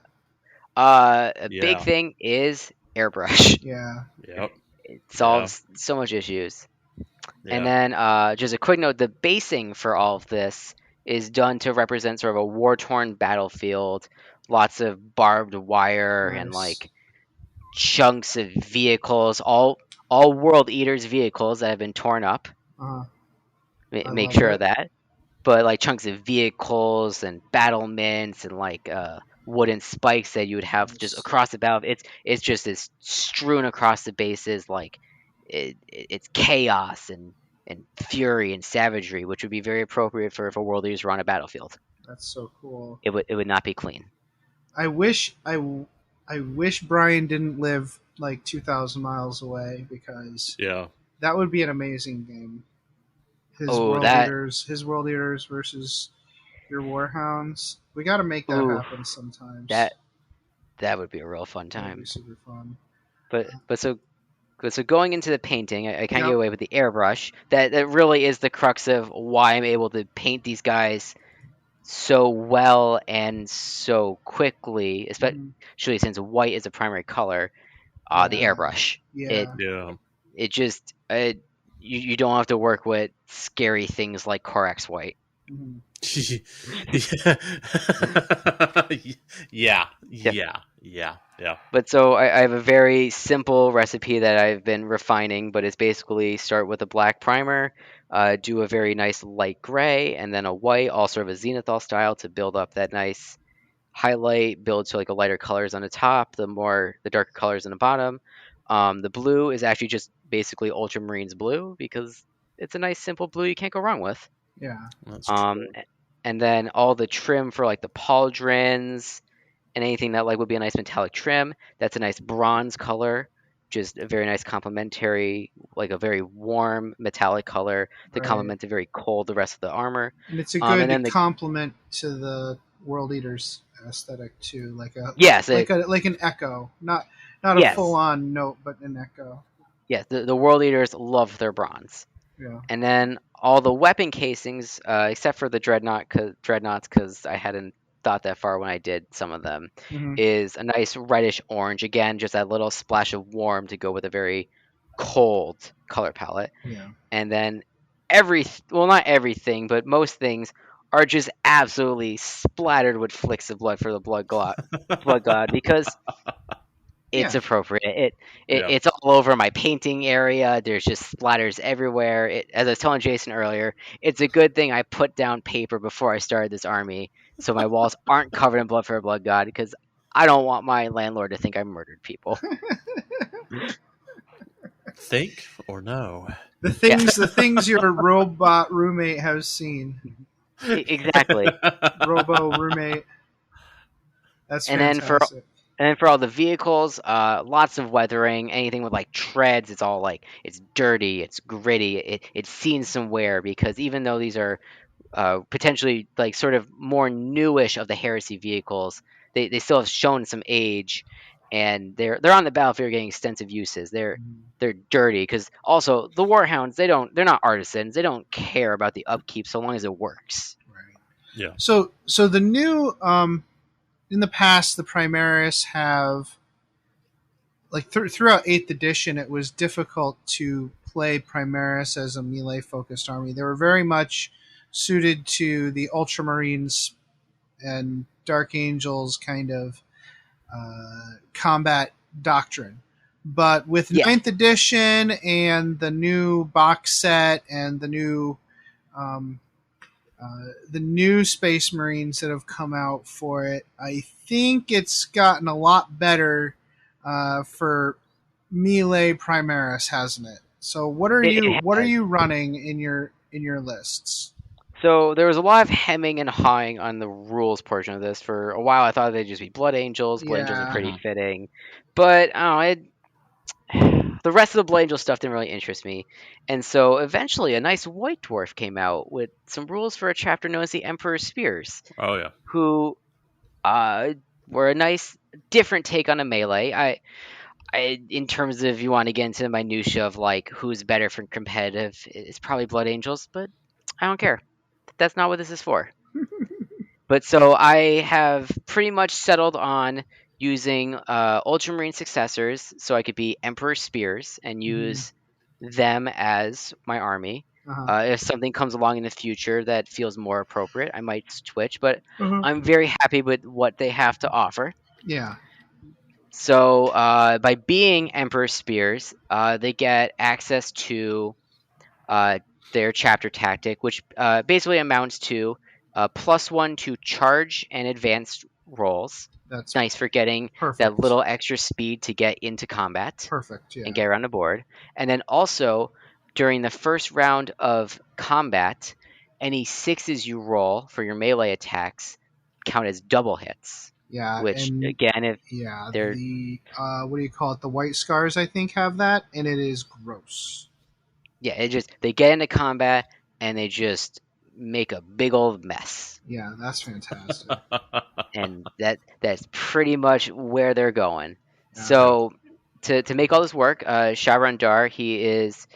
A Yeah. big thing is airbrush. Yeah. Yep. It solves so much issues. Yeah. And then just a quick note, the basing for all of this is done to represent sort of a war-torn battlefield, lots of barbed wire and Nice. like chunks of vehicles, all World Eaters vehicles that have been torn up. I Make love sure it. of that. But like chunks of vehicles and battlements and like wooden spikes that you would have just Nice. across the battle. It's just this strewn across the bases, like it's chaos and fury and savagery, which would be very appropriate for if a world leaders were on a battlefield. That's so cool. It would not be clean. I wish I wish Brian didn't live like 2,000 miles away because Yeah. that would be an amazing game. Oh, that His world eaters versus your warhounds. We got to make that ooh, happen sometimes. that would be a real fun That would be time. super fun. But so going into the painting, I can't get Yep. away with the airbrush. That really is the crux of why I'm able to paint these guys so well and so quickly, Mhm. especially since white is a primary color. The Yeah. airbrush. Yeah. Yeah. It just you don't have to work with scary things like Corax white. Mhm. Yeah. Yeah. Yeah. But so I have a very simple recipe that I've been refining, but it's basically start with a black primer, do a very nice light gray, and then a white, all sort of a zenithal style to build up that nice highlight, build to like a lighter colors on the top, the darker colors on the bottom. The blue is actually just basically Ultramarines blue because it's a nice simple blue you can't go wrong with. Yeah. That's Um, true. and then all the trim for like the pauldrons and anything that like would be a nice metallic trim. That's a nice bronze color, just a very nice complementary, like a very warm metallic color to Right. complement the very cold the rest of the armor. And it's a And then good the complement to the world eaters aesthetic too, yes, like an echo, not a full yes, on note, but an echo. yes, the world eaters love their bronze. Yeah. And then all the weapon casings, except for the dreadnoughts, because I hadn't thought that far when I did some of them, Hmm. is a nice reddish orange. Again, just that little splash of warm to go with a very cold color palette. Yeah. And then not everything, but most things are just absolutely splattered with flicks of blood for the blood god because it's Yeah. appropriate. Yeah. It's all over my painting area. There's just splatters everywhere. As I was telling Jason earlier, it's a good thing I put down paper before I started this army, so my walls aren't covered in blood for a blood god. Because I don't want my landlord to think I murdered people. Think or no? Yes, The things your robot roommate has seen. exactly. Robo roommate. That's And then for fantastic. And then for all the vehicles, lots of weathering. Anything with like treads, it's all like it's dirty, it's gritty, it's seen some wear because even though these are potentially like sort of more newish of the heresy vehicles, they still have shown some age, and they're on the battlefield getting extensive uses. Mhm. They're dirty because also the warhounds they're not artisans. They don't care about the upkeep so long as it works. Right. Yeah. So the new in the past the Primaris have like throughout 8th edition it was difficult to play Primaris as a melee focused army. They were very much suited to the Ultramarines and Dark Angels kind of combat doctrine. But with Yeah, ninth edition and the new box set and um, the new Space Marines that have come out for it, I think it's gotten a lot better for melee Primaris, hasn't it? So it what are has. you running in your lists? So there was a lot of hemming and hawing on the rules portion of this. For a while, I thought they'd just be Blood Angels. Blood Angels are Yeah. pretty fitting, but I don't know, the rest of the Blood Angel stuff didn't really interest me. And so eventually, a nice White Dwarf came out with some rules for a chapter known as the Emperor's Spears, Oh yeah. who uh, were a nice different take on a melee. In terms of you want to get into the minutia of like who's better for competitive, it's probably Blood Angels, but I don't care. That's not what this is for. But so I have pretty much settled on using Ultramarine successors so I could be Emperor Spears and Mhm. use them as my army. Uh-huh. If something comes along in the future that feels more appropriate, I might switch, but Uh-huh. I'm very happy with what they have to offer. Yeah. So by being Emperor Spears, they get access to uh, their chapter tactic, which basically amounts to +1 to charge and advanced rolls. That's Nice for getting that perfect. little extra speed to get into combat Perfect. and Yeah. get around the board. And then also during the first round of combat, any sixes you roll for your melee attacks count as double hits. Yeah, which and again, if yeah, they're the what do you call it? The white scars, I think, have that, and it is gross. they get into combat and they just make a big old mess, Yeah, that's fantastic. and that's pretty much where they're going. Yeah. So to make all this work, Shavron Dar, he's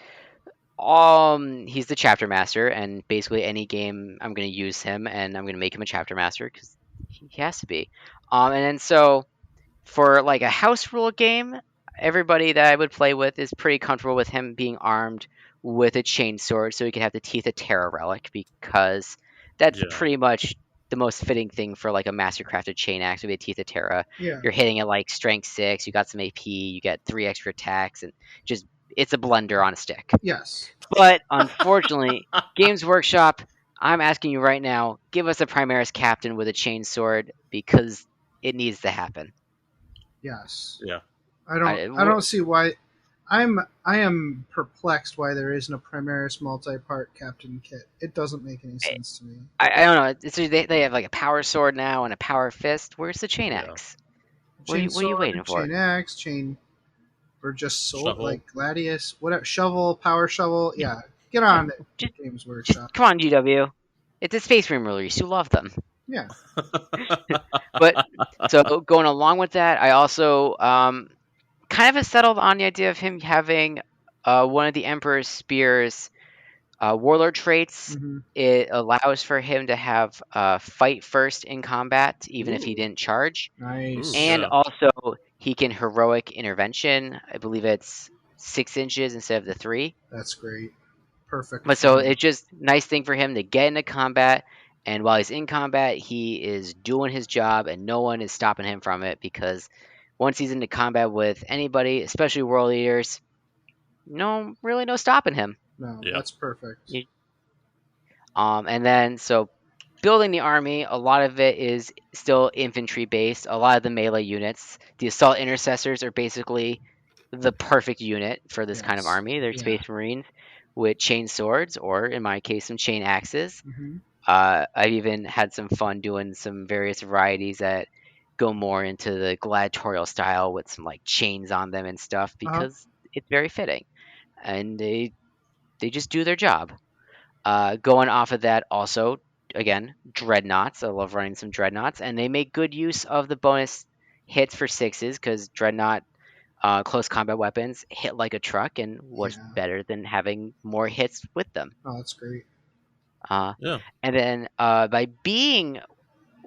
the chapter master, and basically any game I'm going to use him, and I'm going to make him a chapter master because he has to be. And then so for like a house rule game, everybody that I would play with is pretty comfortable with him being armed with a chainsword, so he can have the Teeth of Terra relic, because that's Yeah. pretty much the most fitting thing for like a mastercrafted chain axe with a Teeth of Terra. Yeah. You're hitting at like strength 6, you got some AP, you get 3 extra attacks, and just it's a blender on a stick. Yes. But unfortunately, Games Workshop, I'm asking you right now, give us a Primaris captain with a chainsword, because it needs to happen. Yes. Yeah. I don't see why. I am perplexed why there isn't a Primaris multi-part captain kit. It doesn't make any sense to me. I don't know. They have like a power sword now and a power fist. Where's the chain Yeah. axe? What are you waiting for? Chain axe, chain, or just sword Shovel. like Gladius, whatever. Shovel, power shovel. Yeah, get on it. Just- Games Just Workshop. come on, GW. It's a Space Marine release. You love them. Yeah. But so going along with that, I also kind of have settled on the idea of him having one of the Emperor's Spear's warlord traits. Mm-hmm. It allows for him to have fight first in combat, even if he Ooh. didn't charge. Nice. And Yeah. also, he can heroic intervention. I believe it's 6 inches instead of the 3. That's great. Perfect. But so it's just nice thing for him to get into combat, and while he's in combat, he is doing his job, and no one is stopping him from it, because once he's into combat with anybody, especially world leaders, no stopping him. No, Yeah. that's perfect. And then so building the army, a lot of it is still infantry based. A lot of the melee units, the assault intercessors, are basically the perfect unit for this kind of Yes. army. They're Yeah. Space Marines with chain swords, or in my case, some chain axes. Mm-hmm. I've even had some fun doing some various varieties that go more into the gladiatorial style with some like chains on them and stuff, because it's very fitting, and they just do their job. Going off of that, also, again, dreadnoughts. I love running some dreadnoughts, and they make good use of the bonus hits for 6s, because dreadnought close combat weapons hit like a truck, and what's Yeah. better than having more hits with them? Oh, that's great. Yeah. And then by being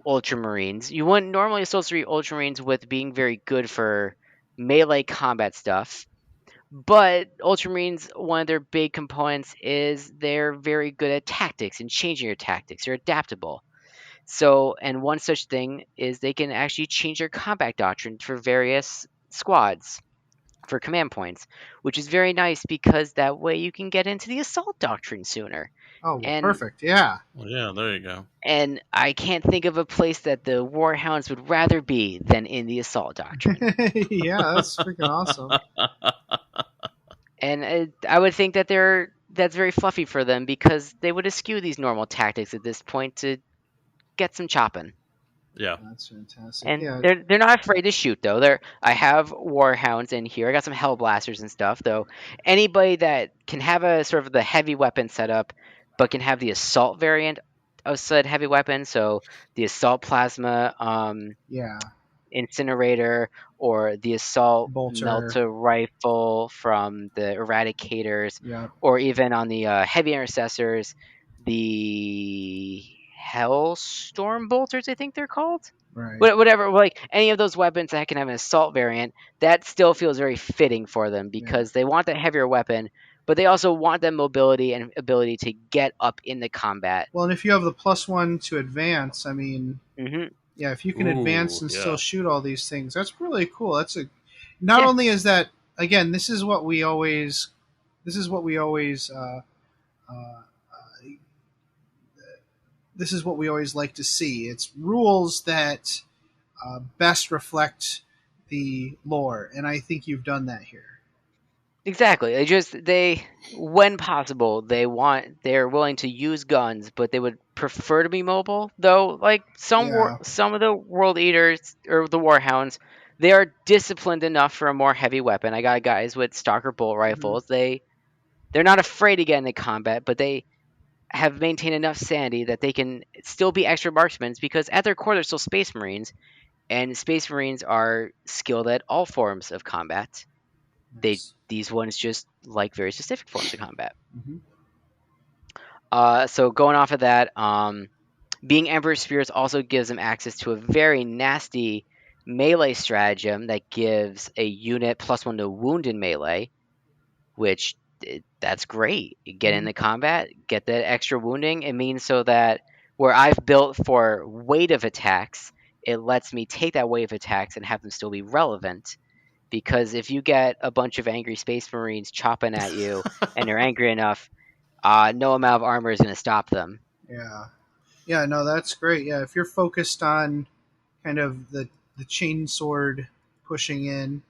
Ultramarines, you wouldn't normally associate Ultramarines with being very good for melee combat stuff. But Ultramarines, one of their big components is they're very good at tactics and changing your tactics. They're adaptable. So, and one such thing is they can actually change their combat doctrine for various squads for command points, which is very nice, because that way you can get into the assault doctrine sooner. Oh, well, And- perfect. Yeah. Well, yeah, there you go. And I can't think of a place that the Warhounds would rather be than in the assault doctrine. Yeah, that's freaking awesome. And I would think that that's very fluffy for them, because they would eschew these normal tactics at this point to get some chopping. Yeah. That's fantastic. And yeah. they're not afraid to shoot, though. I have Warhounds in here. I got some Hellblasters and stuff, though. Anybody that can have a sort of the heavy weapon setup, but can have the assault variant of said heavy weapon, so the assault plasma Yeah. incinerator, or the assault Bolter. melter rifle from the Eradicators, Yeah. or even on the heavy intercessors, the Hellstorm bolters, I think they're called. Right. Whatever, like any of those weapons that can have an assault variant, that still feels very fitting for them, because they want that heavier weapon, but they also want that mobility and ability to get up in the combat. Well, and if you have the +1 to advance, I mean, Hmm. yeah, if you can Ooh, advance and yeah. still shoot all these things, that's really cool. Not Yeah. only is that, again, this is what we always this is what we always like to see. It's rules that best reflect the lore, and I think you've done that here. Exactly. When possible, they're willing to use guns, but they would prefer to be mobile. Though, like Yeah. some of the World Eaters or the Warhounds, they are disciplined enough for a more heavy weapon. I got guys with Stalker bolt Mhm. rifles. They're not afraid to get into combat, but they have maintained enough sanity that they can still be extra marksmen because at their core they're still Space Marines, and Space Marines are skilled at all forms of combat. Nice. These ones just like very specific forms of combat. Mhm. So going off of that, being Emperor Spirits also gives them access to a very nasty melee stratagem that gives a unit +1 to wound in melee, which that's great. You get Mhm. into combat, get that extra wounding. It means so that where I've built for weight of attacks, it lets me take that wave of attacks and have them still be relevant. Because if you get a bunch of angry Space Marines chopping at you and they're angry enough, no amount of armor is going to stop them. Yeah. Yeah. No, that's great. Yeah, if you're focused on kind of the chain sword pushing in,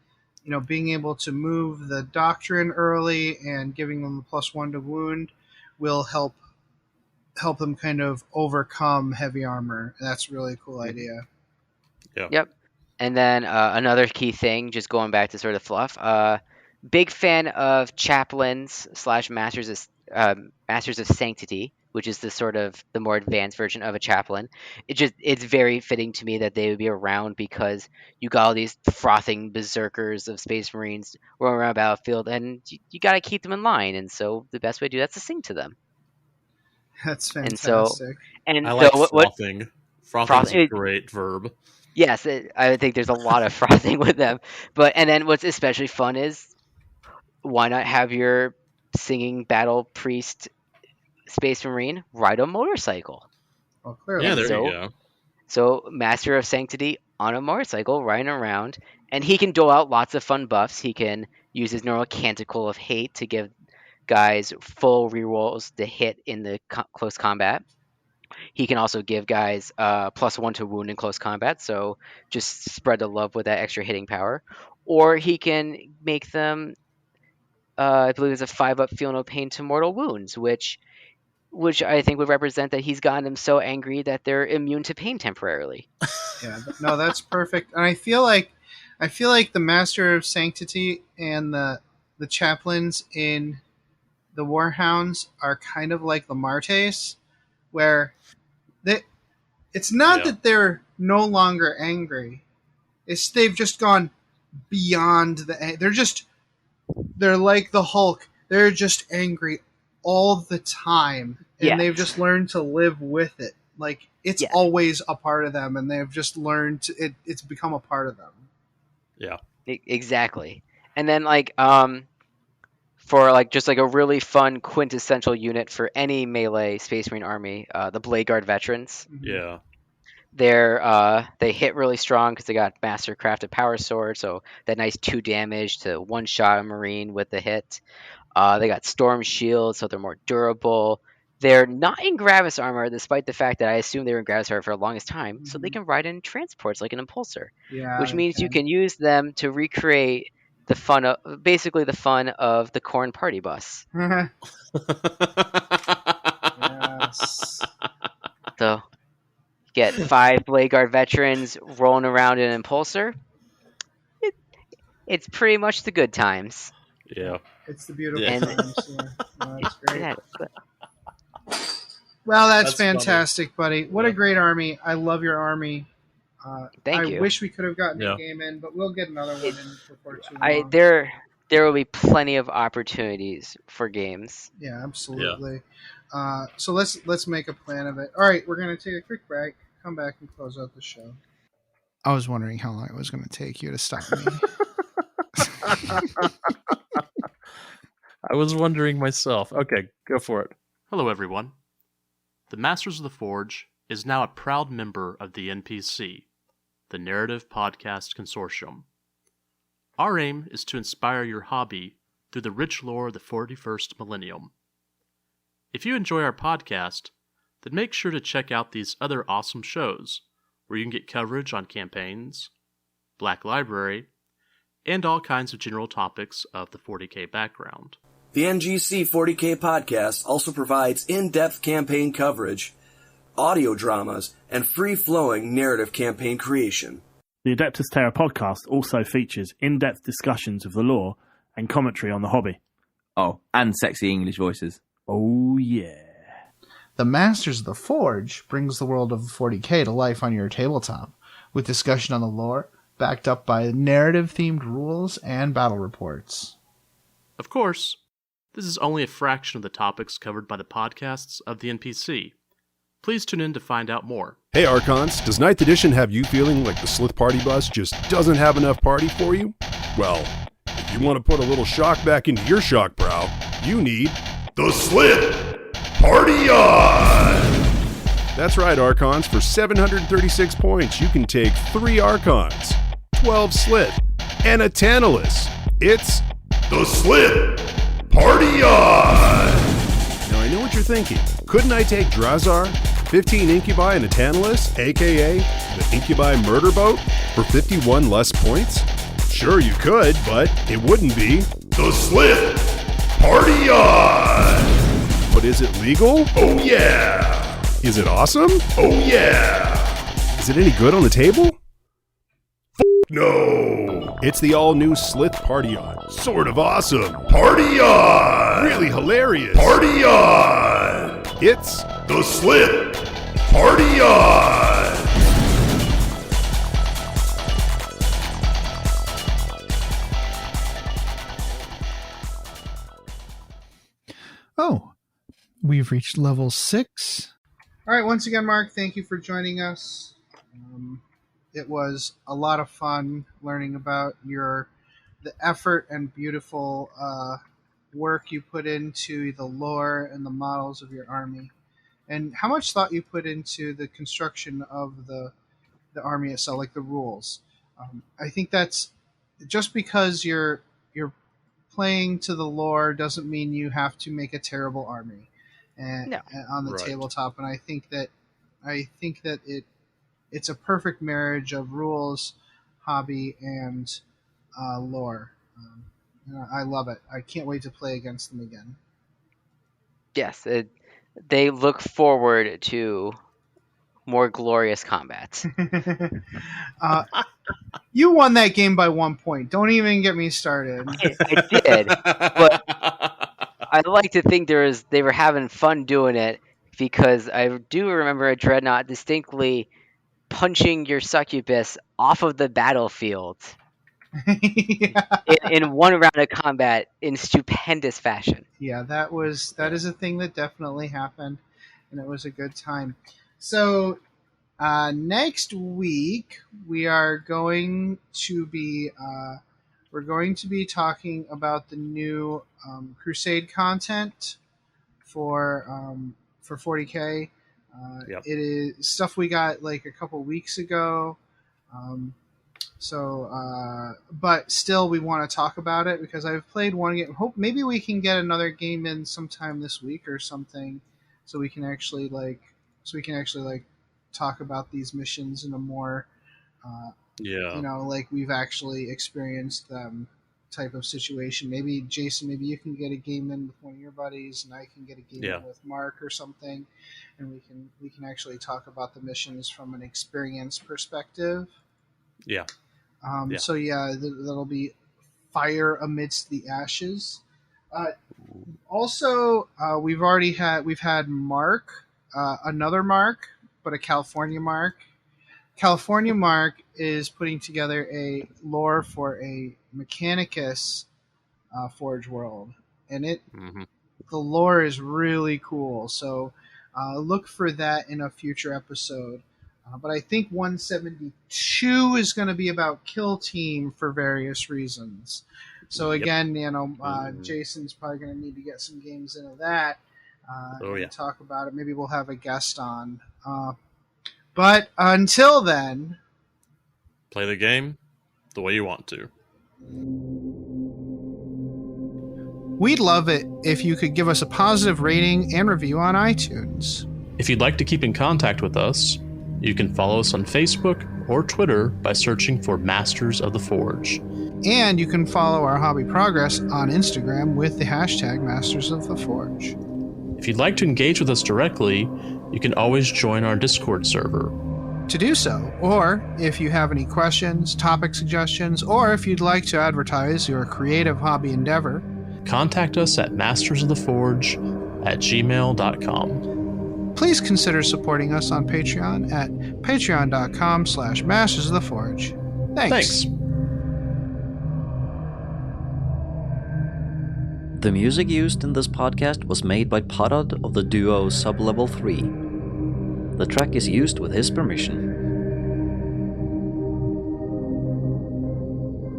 being able to move the doctrine early and giving them the +1 to wound will help them kind of overcome heavy armor. That's a really cool idea. Yeah. Yep. And then another key thing, just going back to sort of fluff, big fan of chaplains slash masters of sanctity, which is the sort of the more advanced version of a chaplain. It's very fitting to me that they would be around because you got all these frothing berserkers of Space Marines roaming around the battlefield, and you got to keep them in line. And so the best way to do that's to sing to them. That's And so fantastic. and I so like what frothing. Frothing's a frothing? great verb. Yes, I think there's a lot of frothing with them. And then what's especially fun is why not have your singing battle priest Space Marine ride a motorcycle? Well, Yeah, And clearly. there you so, go. Master of Sanctity on a motorcycle riding around, and he can dole out lots of fun buffs. He can use his normal Canticle of Hate to give guys full rerolls to hit in the close combat. He can also give guys +1 to wound in close combat, so just spread the love with that extra hitting power. Or he can make them, I believe, it's a 5-up feel no pain to mortal wounds, which I think would represent that he's gotten them so angry that they're immune to pain temporarily. Yeah. No, that's perfect. And I feel like the Master of Sanctity and the chaplains in the Warhounds are kind of like the Martes, where they it's not Yeah. that they're no longer angry. It's they've just gone beyond they're like the Hulk. They're just angry all the time, and they've Yes, just learned to live with it. Like it's yes, always a part of them, and they've just learned it's become a part of them. Yeah. exactly. And then for just like a really fun quintessential unit for any melee Space Marine army, the Blade Guard veterans. Mhm. Yeah. They hit really strong because they got master crafted power sword, so that nice 2 damage to one shot a marine with the hit. They got storm shield, so they're more durable. They're not in Gravis armor, despite the fact that I assume they were in Gravis armor for the longest time, so they Mhm. can ride in transports like an impulsor, Yeah, which they means you can. can use them to recreate basically the fun of the Corn party bus. Yes. So get 5 Blade Guard veterans rolling around in an impulsor. It, it's pretty much the good times. Yeah. It's the beautiful Yeah. And times. Yeah. No, that's great. yeah, Well, that's That's funny. fantastic, buddy. What a Yeah. great army. I love your army. I thank you. wish we could have gotten Yeah. a game in, but we'll get another one It, in before too I long. there will be plenty of opportunities for games. Yeah, absolutely. So let's make a plan of it. All right, we're gonna take a quick break. Come back and close out the show. I was wondering how long it was going to take you to stop me. I was wondering myself. Okay, go for it. Hello, everyone. The Masters of the Forge is now a proud member of the NPC, the Narrative Podcast Consortium. Our aim is to inspire your hobby through the rich lore of the 41st millennium. If you enjoy our podcast, then make sure to check out these other awesome shows where you can get coverage on campaigns, Black Library, and all kinds of general topics of the 40K background. The NGC 40K podcast also provides in-depth campaign coverage, audio dramas, and free-flowing narrative campaign creation. The Adeptus Terra podcast also features in-depth discussions of the lore and commentary on the hobby. Oh, and sexy English voices. Oh, yeah. The Masters of the Forge brings the world of 40K to life on your tabletop, with discussion on the lore, backed up by narrative-themed rules and battle reports. Of course, this is only a fraction of the topics covered by the podcasts of the NPC. Please tune in to find out more. Hey Archons, does 9th edition have you feeling like the Slith Party bus just doesn't have enough party for you? Well, if you want to put a little shock back into your shock brow, you need the Slith Party On! That's right, Archons. For 736 points, you can take 3 Archons, 12 Slith, and a Tantalus. It's the Slith Party On! Now I know what you're thinking. Couldn't I take Drazar, 15 Incubi, and a Tantalus, aka the Incubi Murder Boat, for 51 less points? Sure you could, but it wouldn't be the Slith Party On! But is it legal? Oh yeah! Is it awesome? Oh yeah! Is it any good on the table? No! It's the all-new Slith Party On. Sort of awesome. Party On! Really hilarious. Party On! It's the Slith Party On! Oh, we've reached level 6. All right, once again, Mark, thank you for joining us. It was a lot of fun learning about the effort and beautiful work you put into the lore and the models of your army, and how much thought you put into the construction of the army itself, like the rules. I think that's just because you're playing to the lore doesn't mean you have to make a terrible army and on the tabletop. And I think that it's a perfect marriage of rules, hobby, and lore. I love it. I can't wait to play against them again. Yes, they look forward to more glorious combat. You won that game by 1 point. Don't even get me started. I did, but I like to think they were having fun doing it, because I do remember a Dreadnought distinctly punching your succubus off of the battlefield in one round of combat in stupendous fashion. Yeah, that is a thing that definitely happened, and it was a good time. So next week we are going to be talking about the new Crusade content for 40K. It is stuff we got like a couple weeks ago. But still we want to talk about it because I've played one game. Hope maybe we can get another game in sometime this week or something, so we can actually talk about these missions in a more like we've actually experienced them type of situation. Maybe Jason, maybe you can get a game in with one of your buddies, and I can get a game in with Mark or something, and we can actually talk about the missions from an experience perspective. That'll be Fire Amidst the Ashes. Also, we've had Mark, another Mark, but a California Mark. California Mark is putting together a lore for a Mechanicus Forge world, and the lore is really cool. So look for that in a future episode. But I think 172 is going to be about Kill Team for various reasons. So again, Jason's probably going to need to get some games into that and talk about it. Maybe we'll have a guest on. But until then, play the game the way you want to. We'd love it if you could give us a positive rating and review on iTunes. If you'd like to keep in contact with us, you can follow us on Facebook or Twitter by searching for Masters of the Forge. And you can follow our hobby progress on Instagram with the hashtag Masters of the Forge. If you'd like to engage with us directly, you can always join our Discord server. To do so, or if you have any questions, topic suggestions, or if you'd like to advertise your creative hobby endeavor, contact us at mastersoftheforge@gmail.com. Please consider supporting us on Patreon at patreon.com/mastersoftheforge. Thanks. The music used in this podcast was made by Parad of the duo Sublevel 3. The track is used with his permission.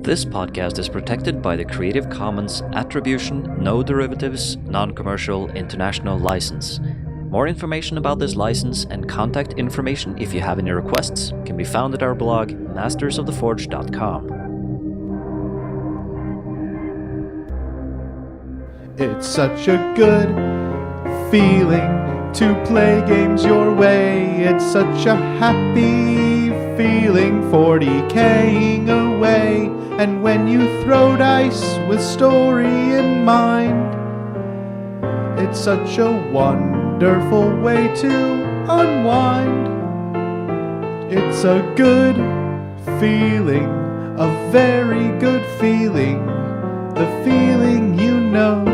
This podcast is protected by the Creative Commons Attribution, No Derivatives, Non-Commercial International License. More information about this license and contact information if you have any requests can be found at our blog, mastersoftheforge.com. It's such a good feeling to play games your way. It's such a happy feeling 40K'ing away. And when you throw dice with story in mind, it's such a wonderful way to unwind. It's a good feeling, a very good feeling, the feeling you know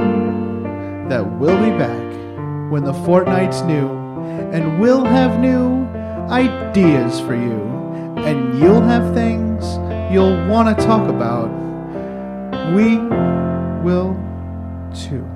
that we'll be back when the fortnight's new, and we'll have new ideas for you, and you'll have things you'll want to talk about. We will too.